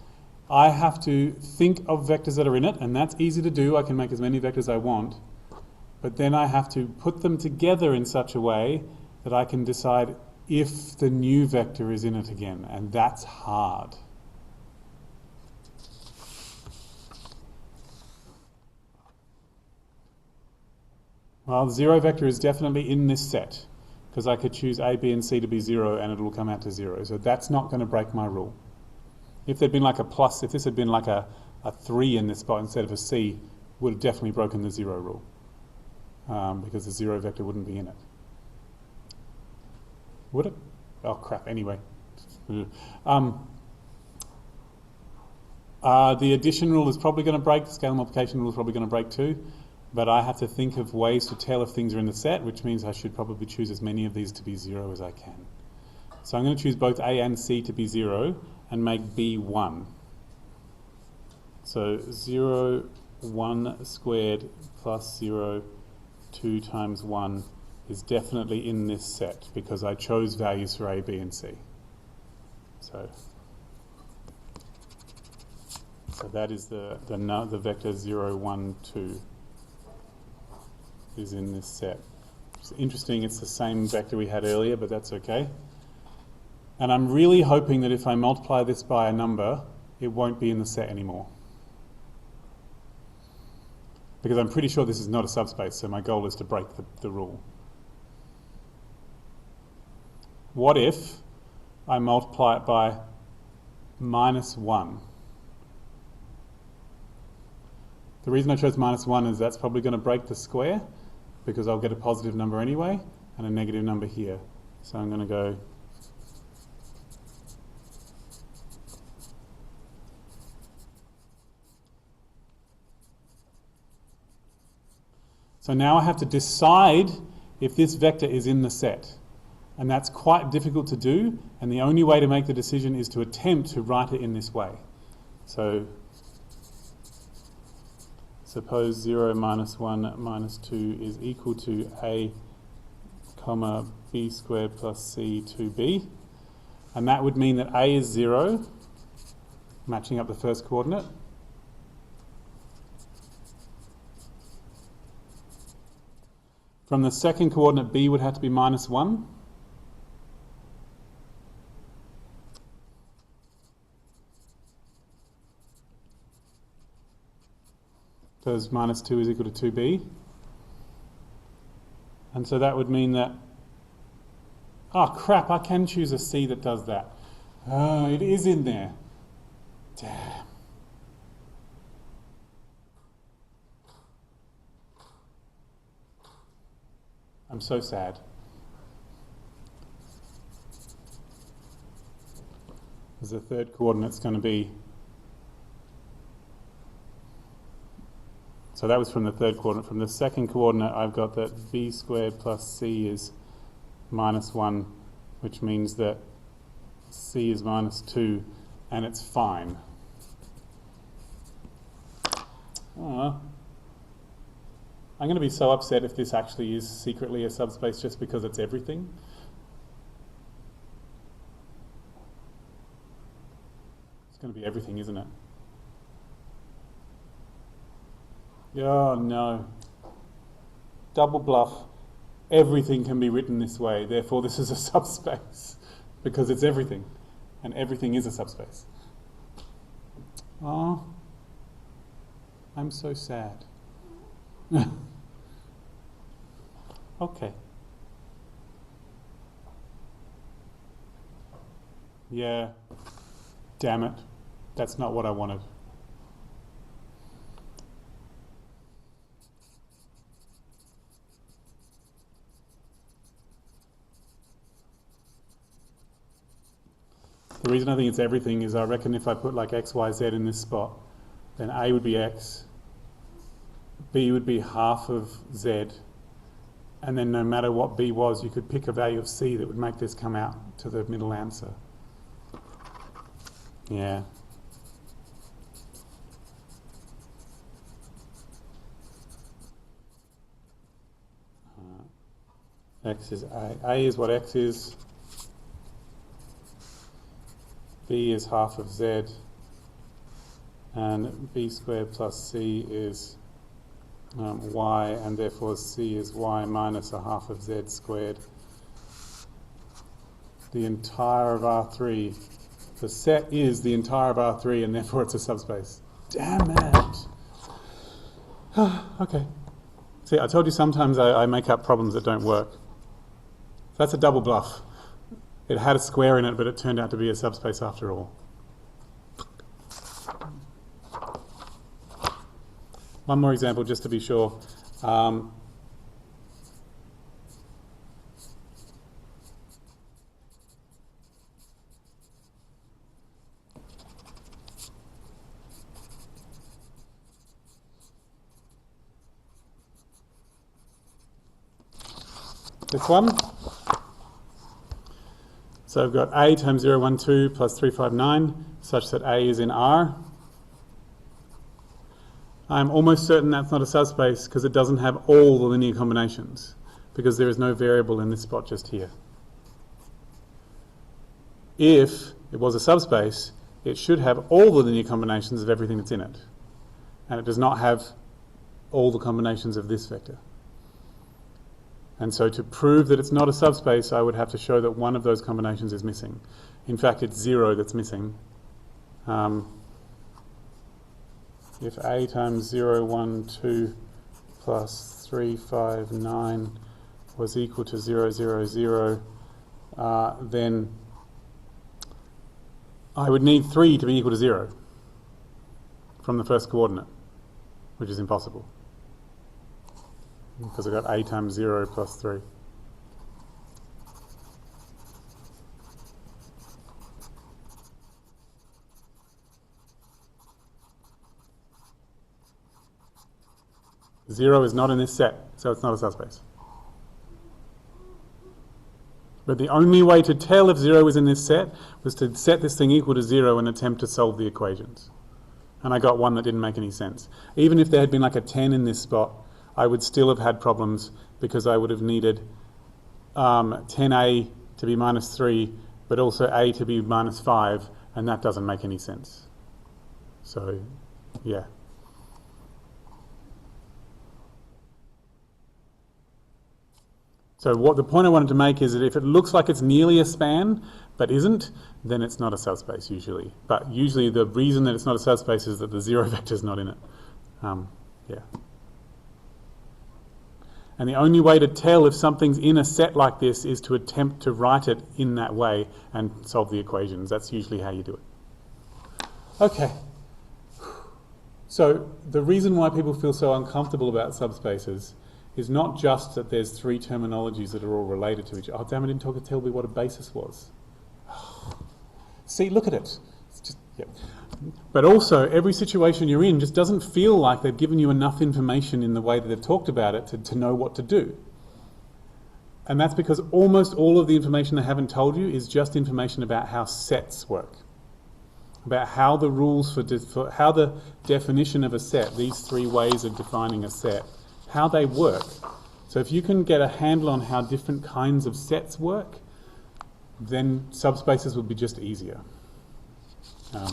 I have to think of vectors that are in it, and that's easy to do. I can make as many vectors as I want. But then I have to put them together in such a way that I can decide if the new vector is in it again, and that's hard. Well, the zero vector is definitely in this set, because I could choose A, B, and C to be 0, and it'll come out to 0. So that's not going to break my rule. If there'd been like a plus, if this had been like a 3 in this spot instead of a C, would have definitely broken the 0 rule, because the 0 vector wouldn't be in it. Would it? Oh crap, anyway. The addition rule is probably going to break, the scale multiplication rule is probably going to break too, but I have to think of ways to tell if things are in the set, which means I should probably choose as many of these to be 0 as I can. So I'm going to choose both A and C to be 0 and make B 1. So 0, 1 squared plus 0, 2 times 1 is definitely in this set because I chose values for A, B, and C. So that is the vector 0, 1, 2 is in this set. It's interesting, it's the same vector we had earlier, but that's okay. And I'm really hoping that if I multiply this by a number, it won't be in the set anymore. Because I'm pretty sure this is not a subspace, so my goal is to break the rule. What if I multiply it by -1? The reason I chose -1 is that's probably going to break the square, because I'll get a positive number anyway, and a negative number here. So I'm going to go So now I have to decide if this vector is in the set. And that's quite difficult to do, and the only way to make the decision is to attempt to write it in this way. So suppose 0 minus 1 minus 2 is equal to A, comma, B squared plus C 2B. And that would mean that A is 0, matching up the first coordinate. From the second coordinate, B would have to be -1. Because -2 is equal to 2B. And so that would mean that, oh crap, I can choose a C that does that. Oh, it is in there. Damn. I'm so sad. Because the third coordinate's going to be... So that was from the third coordinate. From the second coordinate, I've got that B squared plus C is -1, which means that C is -2, and it's fine. Oh. I'm going to be so upset if this actually is secretly a subspace just because it's everything. It's going to be everything, isn't it? Oh no. Double bluff. Everything can be written this way, therefore this is a subspace. Because it's everything. And everything is a subspace. Oh. I'm so sad. Okay. Yeah. Damn it. That's not what I wanted. The reason I think it's everything is I reckon if I put like X, Y, Z in this spot, then A would be X, B would be half of Z, and then no matter what B was, you could pick a value of C that would make this come out to the middle answer. Yeah. X is A. A is what X is. B is half of Z. And B squared plus C is Y, and therefore C is Y minus a half of Z squared. The entire of R3. The set is the entire of R3, and therefore it's a subspace. Damn it! Okay. See, I told you sometimes I make up problems that don't work. That's a double bluff. It had a square in it, but it turned out to be a subspace after all. One more example, just to be sure. This one. So I've got A times 0, 1, 2 plus 3, 5, 9, such that A is in R. I'm almost certain that's not a subspace because it doesn't have all the linear combinations, because there is no variable in this spot just here. If it was a subspace, it should have all the linear combinations of everything that's in it. And it does not have all the combinations of this vector. And so to prove that it's not a subspace, I would have to show that one of those combinations is missing. In fact, it's 0 that's missing. If A times 0, 1, 2 plus 3, 5, 9 was equal to 0, 0, 0, then I would need 3 to be equal to 0 from the first coordinate, which is impossible, because I've got A times 0 plus 3. Zero is not in this set, so it's not a subspace. But the only way to tell if 0 is in this set was to set this thing equal to 0 and attempt to solve the equations. And I got one that didn't make any sense. Even if there had been like a 10 in this spot, I would still have had problems, because I would have needed 10A to be minus 3, but also A to be minus 5, and that doesn't make any sense. So, yeah. So what the point I wanted to make is that if it looks like it's nearly a span, but isn't, then it's not a subspace usually. But usually the reason that it's not a subspace is that the 0 vector is not in it. Yeah. And the only way to tell if something's in a set like this is to attempt to write it in that way and solve the equations. That's usually how you do it. Okay. So the reason why people feel so uncomfortable about subspaces is not just that there's 3 terminologies that are all related to each other. Oh, damn, I didn't tell me what a basis was. See, look at it. It's just, yeah. But also, every situation you're in just doesn't feel like they've given you enough information in the way that they've talked about it to know what to do. And that's because almost all of the information they haven't told you is just information about how sets work, about how the rules for how the definition of a set, these 3 ways of defining a set, how they work. So if you can get a handle on how different kinds of sets work, then subspaces will be just easier.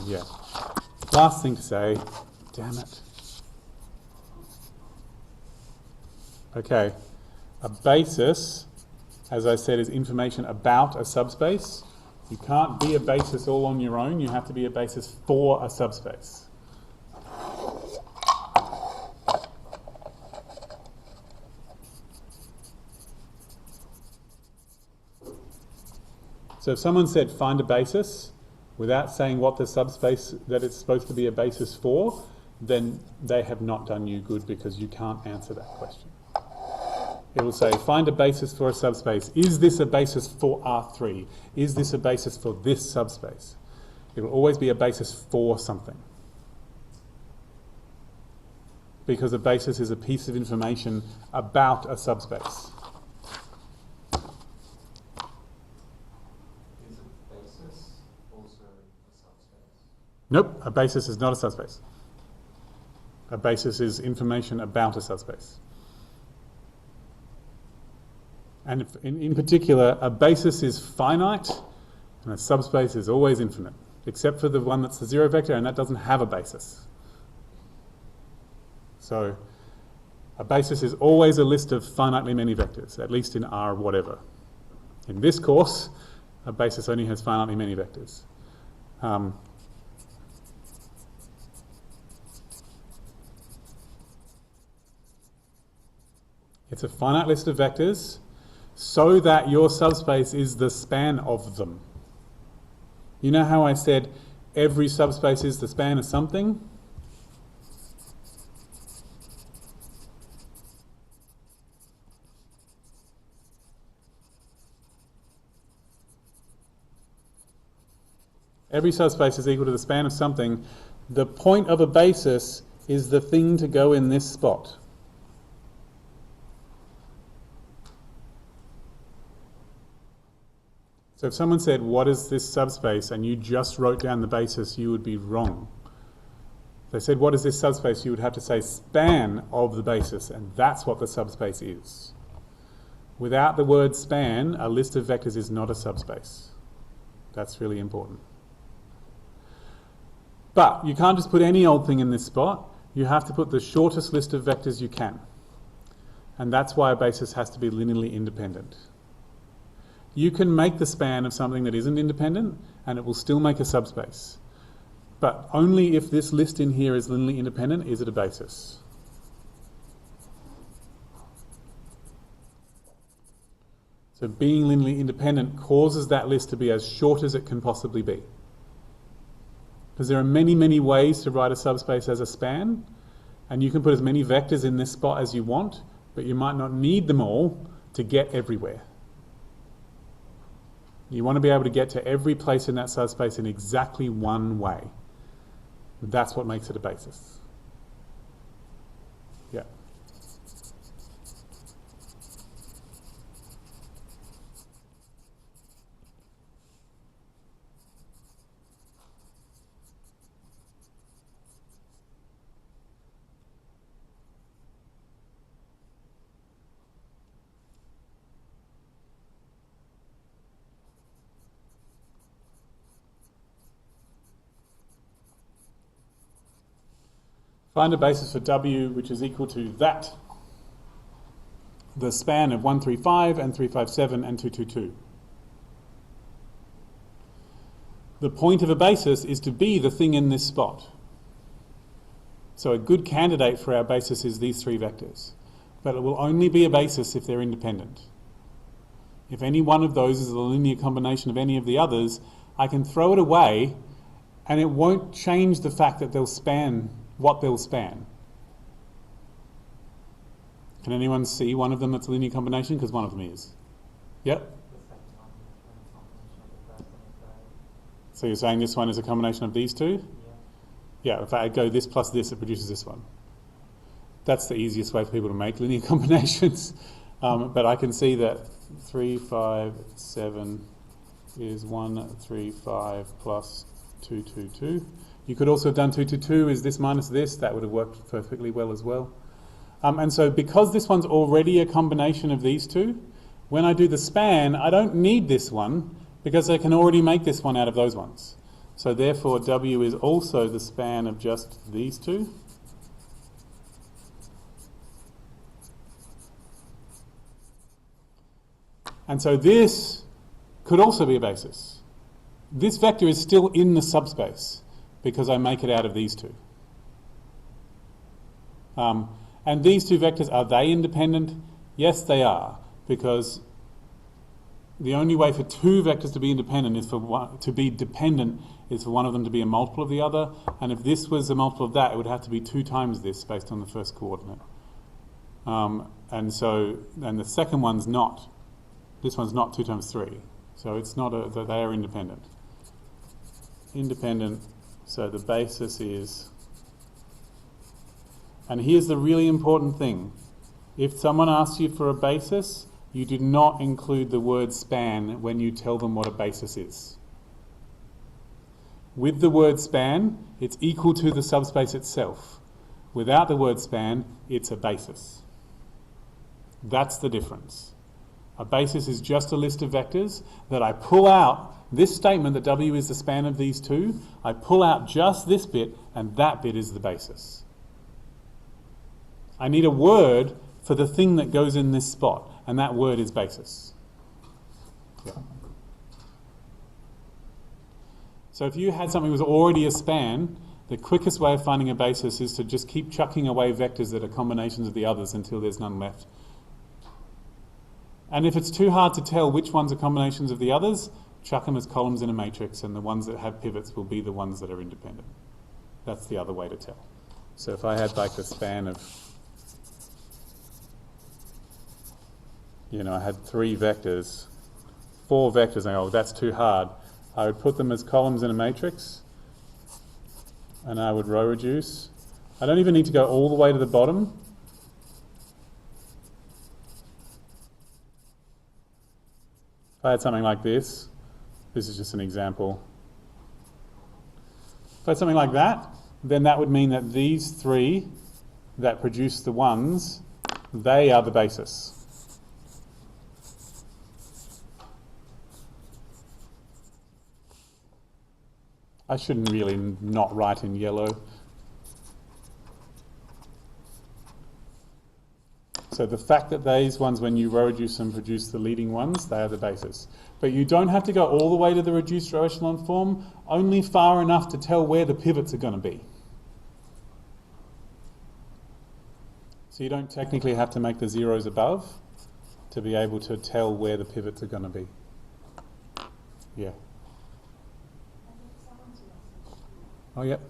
Yeah. Last thing to say, damn it. Okay, a basis, as I said, is information about a subspace. You can't be a basis all on your own, you have to be a basis for a subspace. So if someone said find a basis without saying what the subspace that it's supposed to be a basis for, then they have not done you good, because you can't answer that question. It will say find a basis for a subspace. Is this a basis for R3? Is this a basis for this subspace? It will always be a basis for something, because a basis is a piece of information about a subspace. Nope, a basis is not a subspace. A basis is information about a subspace. And in particular, a basis is finite and a subspace is always infinite, except for the one that's the zero vector, and that doesn't have a basis. So a basis is always a list of finitely many vectors, at least in R whatever. In this course, a basis only has finitely many vectors. It's a finite list of vectors so that your subspace is the span of them. You know how I said every subspace is the span of something? Every subspace is equal to the span of something. The point of a basis is the thing to go in this spot. So if someone said, what is this subspace, and you just wrote down the basis, you would be wrong. If they said, what is this subspace, you would have to say span of the basis, and that's what the subspace is. Without the word span, a list of vectors is not a subspace. That's really important. But you can't just put any old thing in this spot. You have to put the shortest list of vectors you can. And that's why a basis has to be linearly independent. You can make the span of something that isn't independent, and it will still make a subspace. But only if this list in here is linearly independent is it a basis. So being linearly independent causes that list to be as short as it can possibly be. Because there are many, many ways to write a subspace as a span, and you can put as many vectors in this spot as you want, but you might not need them all to get everywhere. You want to be able to get to every place in that subspace in exactly one way. That's what makes it a basis. Yeah. Find a basis for W which is equal to that, the span of 135 and 357 and 222. The point of a basis is to be the thing in this spot. So a good candidate for our basis is these three vectors. But it will only be a basis if they're independent. If any one of those is a linear combination of any of the others, I can throw it away and it won't change the fact that they'll span what they'll span. Can anyone see one of them that's a linear combination? Because one of them is. Yep. The second one is a combination of the first and the third. So you're saying this one is a combination of these two? Yeah. Yeah, if I go this plus this, it produces this one. That's the easiest way for people to make linear combinations. But I can see that 3, 5, 7 is 1, 3, 5 plus 2, 2, 2. You could also have done 2, 2, 2 is this minus this. That would have worked perfectly well as well. And so because this one's already a combination of these two, when I do the span, I don't need this one because I can already make this one out of those ones. So therefore W is also the span of just these two. And so this could also be a basis. This vector is still in the subspace because I make it out of these two. And these two vectors, are they independent? Yes, they are, because the only way for two vectors to be independent is for one, to be dependent is for one of them to be a multiple of the other. And if this was a multiple of that, it would have to be 2 times this based on the first coordinate. And the second one's not. This one's not 2 times 3. So it's not they are independent. Independent, so the basis is, and here's the really important thing. If someone asks you for a basis, you do not include the word span when you tell them what a basis is. With the word span, it's equal to the subspace itself. Without the word span, it's a basis. That's the difference. A basis is just a list of vectors that I pull out this statement that W is the span of these two. I pull out just this bit, and that bit is the basis. I need a word for the thing that goes in this spot, and that word is basis. Yeah. So if you had something that was already a span, the quickest way of finding a basis is to just keep chucking away vectors that are combinations of the others until there's none left. And if it's too hard to tell which ones are combinations of the others, chuck them as columns in a matrix, and the ones that have pivots will be the ones that are independent. That's the other way to tell. So if I had like a span of, I had 3 vectors, 4 vectors, and I go, oh, that's too hard. I would put them as columns in a matrix, and I would row reduce. I don't even need to go all the way to the bottom. If I had something like this is just an example. If I had something like that, then that would mean that these 3 that produce the ones, they are the basis. I shouldn't really not write in yellow. So the fact that these ones, when you row reduce them, produce the leading ones, they are the basis. But you don't have to go all the way to the reduced row echelon form, only far enough to tell where the pivots are going to be. So you don't technically have to make the zeros above to be able to tell where the pivots are going to be. Yeah. Oh, yep.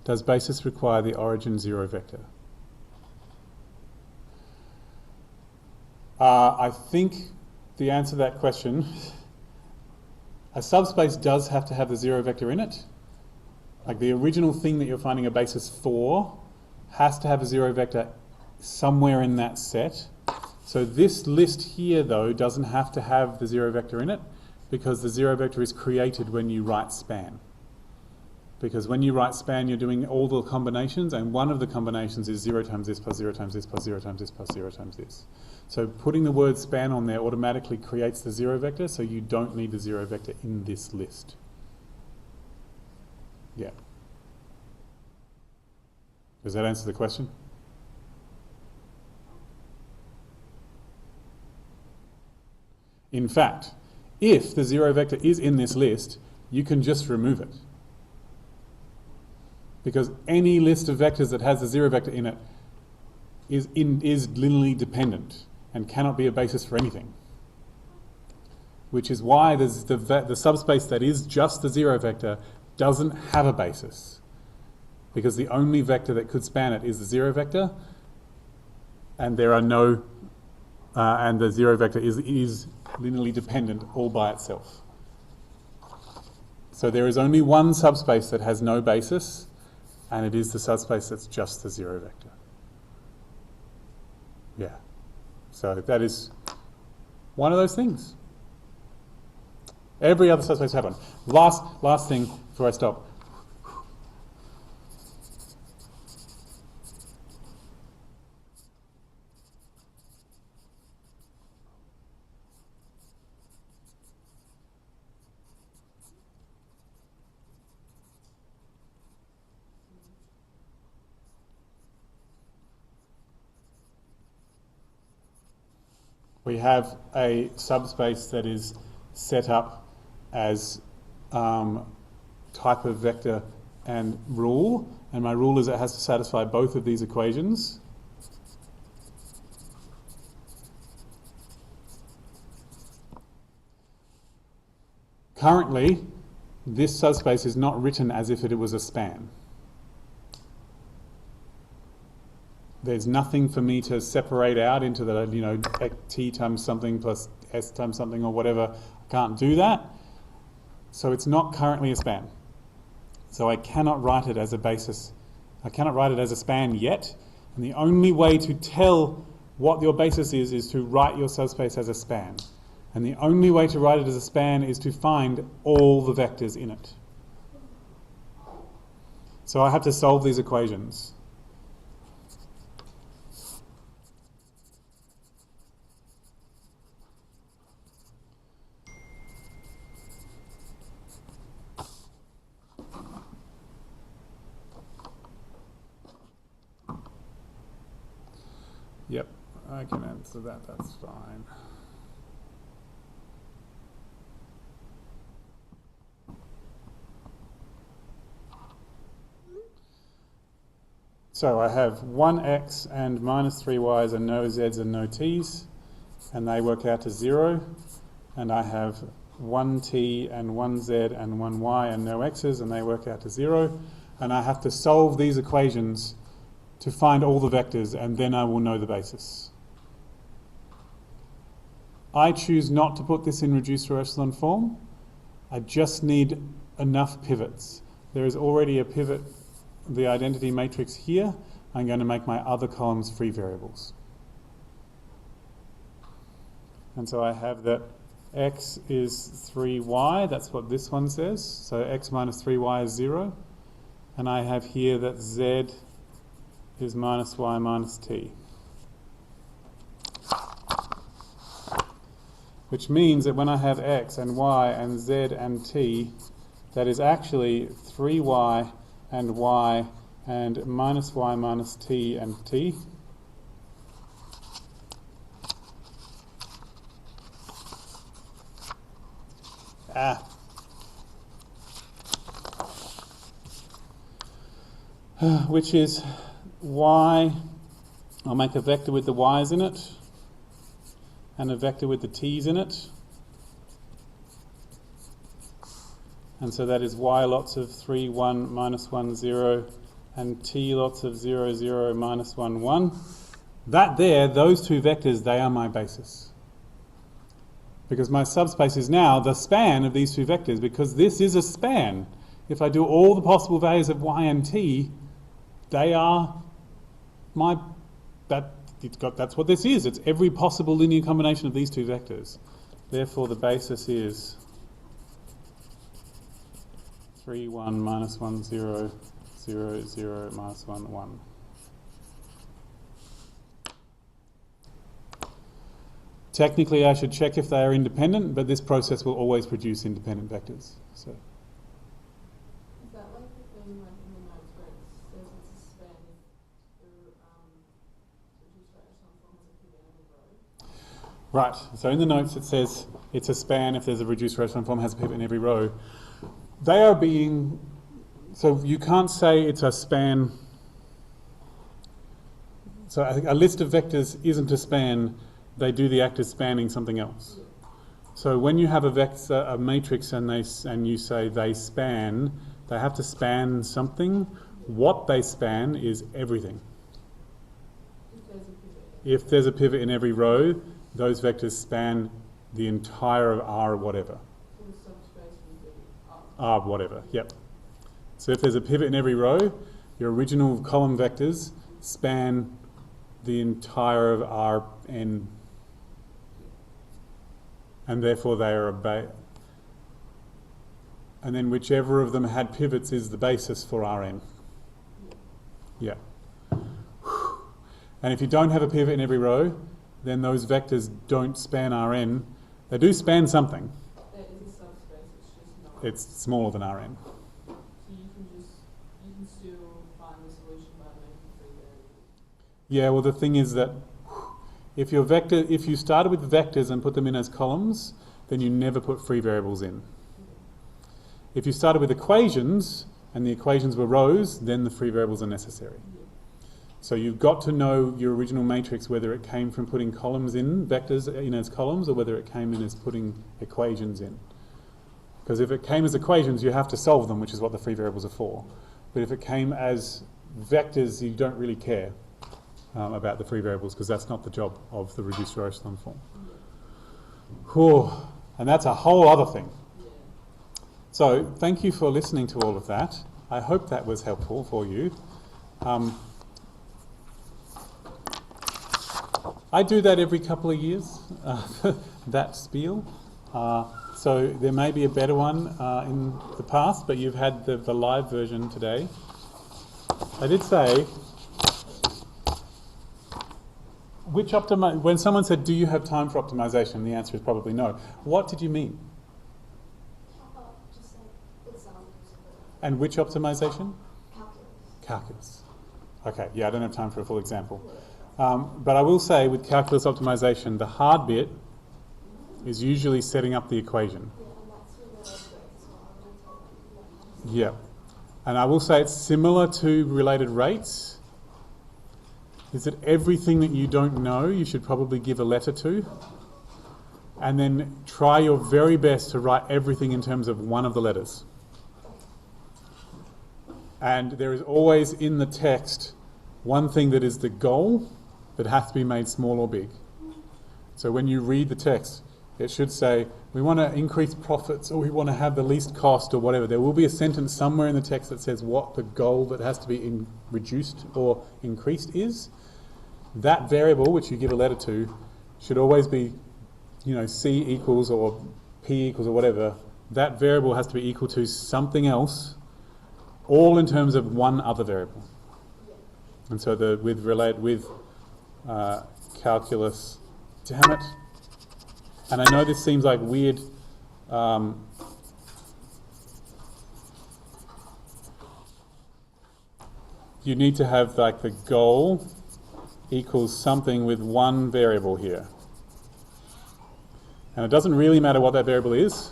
Does basis require the origin 0 vector? I think the answer to that question, a subspace does have to have the 0 vector in it. Like the original thing that you're finding a basis for has to have a 0 vector somewhere in that set. So this list here, though, doesn't have to have the 0 vector in it, because the 0 vector is created when you write span. Because when you write span, you're doing all the combinations, and one of the combinations is 0 times this plus 0 times this plus 0 times this plus 0 times this. So putting the word span on there automatically creates the 0 vector, so you don't need the 0 vector in this list. Yeah. Does that answer the question? In fact, if the 0 vector is in this list, you can just remove it. Because any list of vectors that has a 0 vector in it is linearly dependent and cannot be a basis for anything. Which is why the subspace that is just the 0 vector doesn't have a basis. Because the only vector that could span it is the 0 vector, and there are no, and the 0 vector is linearly dependent all by itself. So there is only one subspace that has no basis, and it is the subspace that's just the 0 vector. Yeah. So that is one of those things. Every other subspace has one. Last thing before I stop. We have a subspace that is set up as type of vector and rule, and my rule is it has to satisfy both of these equations. Currently, this subspace is not written as if it was a span. There's nothing for me to separate out into the, t times something plus s times something or whatever. I can't do that. So it's not currently a span. So I cannot write it as a basis. I cannot write it as a span yet. And the only way to tell what your basis is to write your subspace as a span. And the only way to write it as a span is to find all the vectors in it. So I have to solve these equations. I can answer that, that's fine. So I have 1x and minus 3y's and no z's and no t's, and they work out to 0. And I have 1t and 1z and 1y and no x's, and they work out to 0. And I have to solve these equations to find all the vectors, and then I will know the basis. I choose not to put this in reduced row echelon form. I just need enough pivots. There is already a pivot, the identity matrix here. I'm going to make my other columns free variables. And so I have that x is 3y, that's what this one says. So x minus 3y is 0. And I have here that z is minus y minus t. Which means that when I have x and y and z and t, that is actually 3y and y and minus y minus t and t. Which is y, I'll make a vector with the y's in it, and a vector with the t's in it. And so that is y lots of 3, 1, minus 1, 0, and t lots of 0, 0, minus 1, 1. That there, those two vectors, they are my basis. Because my subspace is now the span of these two vectors, because this is a span. If I do all the possible values of y and t, they are my, that's what this is. It's every possible linear combination of these two vectors. Therefore, the basis is 3, 1, minus 1, 0, 0, 0, minus 1, 1. Technically, I should check if they are independent, but this process will always produce independent vectors. So. Is that like the thing like in the notes where it says it's a span if the reduced row echelon form has a pivot in every row? Right, so in the notes it says it's a span if there's a reduced row echelon form has a pivot in every row. They are being, so you can't say it's a span. So I think a list of vectors isn't a span, they do the act of spanning something else. So when you have a vector, a matrix, and you say they span, they have to span something. What they span is everything. If there's a pivot in every row, those vectors span the entire of R whatever. So the subspace would be R whatever, yep. So if there's a pivot in every row, your original column vectors span the entire of Rn, and therefore they are and then whichever of them had pivots is the basis for Rn. Yeah. And if you don't have a pivot in every row, then those vectors don't span Rn. They do span something. there is a subspace, it's just not. It's smaller than Rn. So you can still find the solution by making free variables. Yeah, well the thing is that if you started with vectors and put them in as columns, then you never put free variables in. If you started with equations and the equations were rows, then the free variables are necessary. So you've got to know your original matrix, whether it came from putting columns in, vectors in as columns, or whether it came in as putting equations in. Because if it came as equations, you have to solve them, which is what the free variables are for. But if it came as vectors, you don't really care about the free variables, because that's not the job of the reduced row echelon form. Whew. And that's a whole other thing. So thank you for listening to all of that. I hope that was helpful for you. I do that every couple of years, that spiel. So there may be a better one in the past, but you've had the live version today. I did say, when someone said, do you have time for optimization? The answer is probably no. What did you mean? Just like examples of And which optimization? calculus. Calculus. Okay, yeah, I don't have time for a full example. But I will say with calculus optimization, the hard bit is usually setting up the equation. Yeah, and that's where the grades as well. I'm going to tell them. Yeah. And I will say it's similar to related rates, is that everything that you don't know, you should probably give a letter to. And then try your very best to write everything in terms of one of the letters. And there is always in the text one thing that is the goal that has to be made small or big. So when you read the text, it should say, we want to increase profits, or we want to have the least cost, or whatever. There will be a sentence somewhere in the text that says what the goal that has to be reduced or increased is. That variable, which you give a letter to, should always be, C equals or P equals or whatever. That variable has to be equal to something else, all in terms of one other variable. And so with calculus, damn it. And I know this seems like weird. You need to have like the goal equals something with one variable here. And it doesn't really matter what that variable is,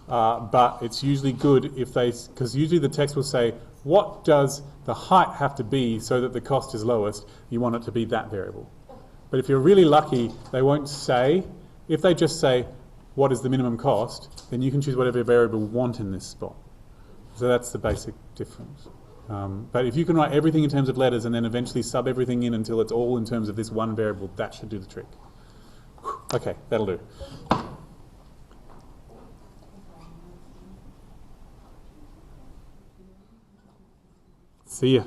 but it's usually good if because usually the text will say, what does the height have to be so that the cost is lowest? You want it to be that variable. But if you're really lucky, they won't say. If they just say, what is the minimum cost, then you can choose whatever variable you want in this spot. So that's the basic difference. But if you can write everything in terms of letters and then eventually sub everything in until it's all in terms of this one variable, that should do the trick. Okay, that'll do. See ya.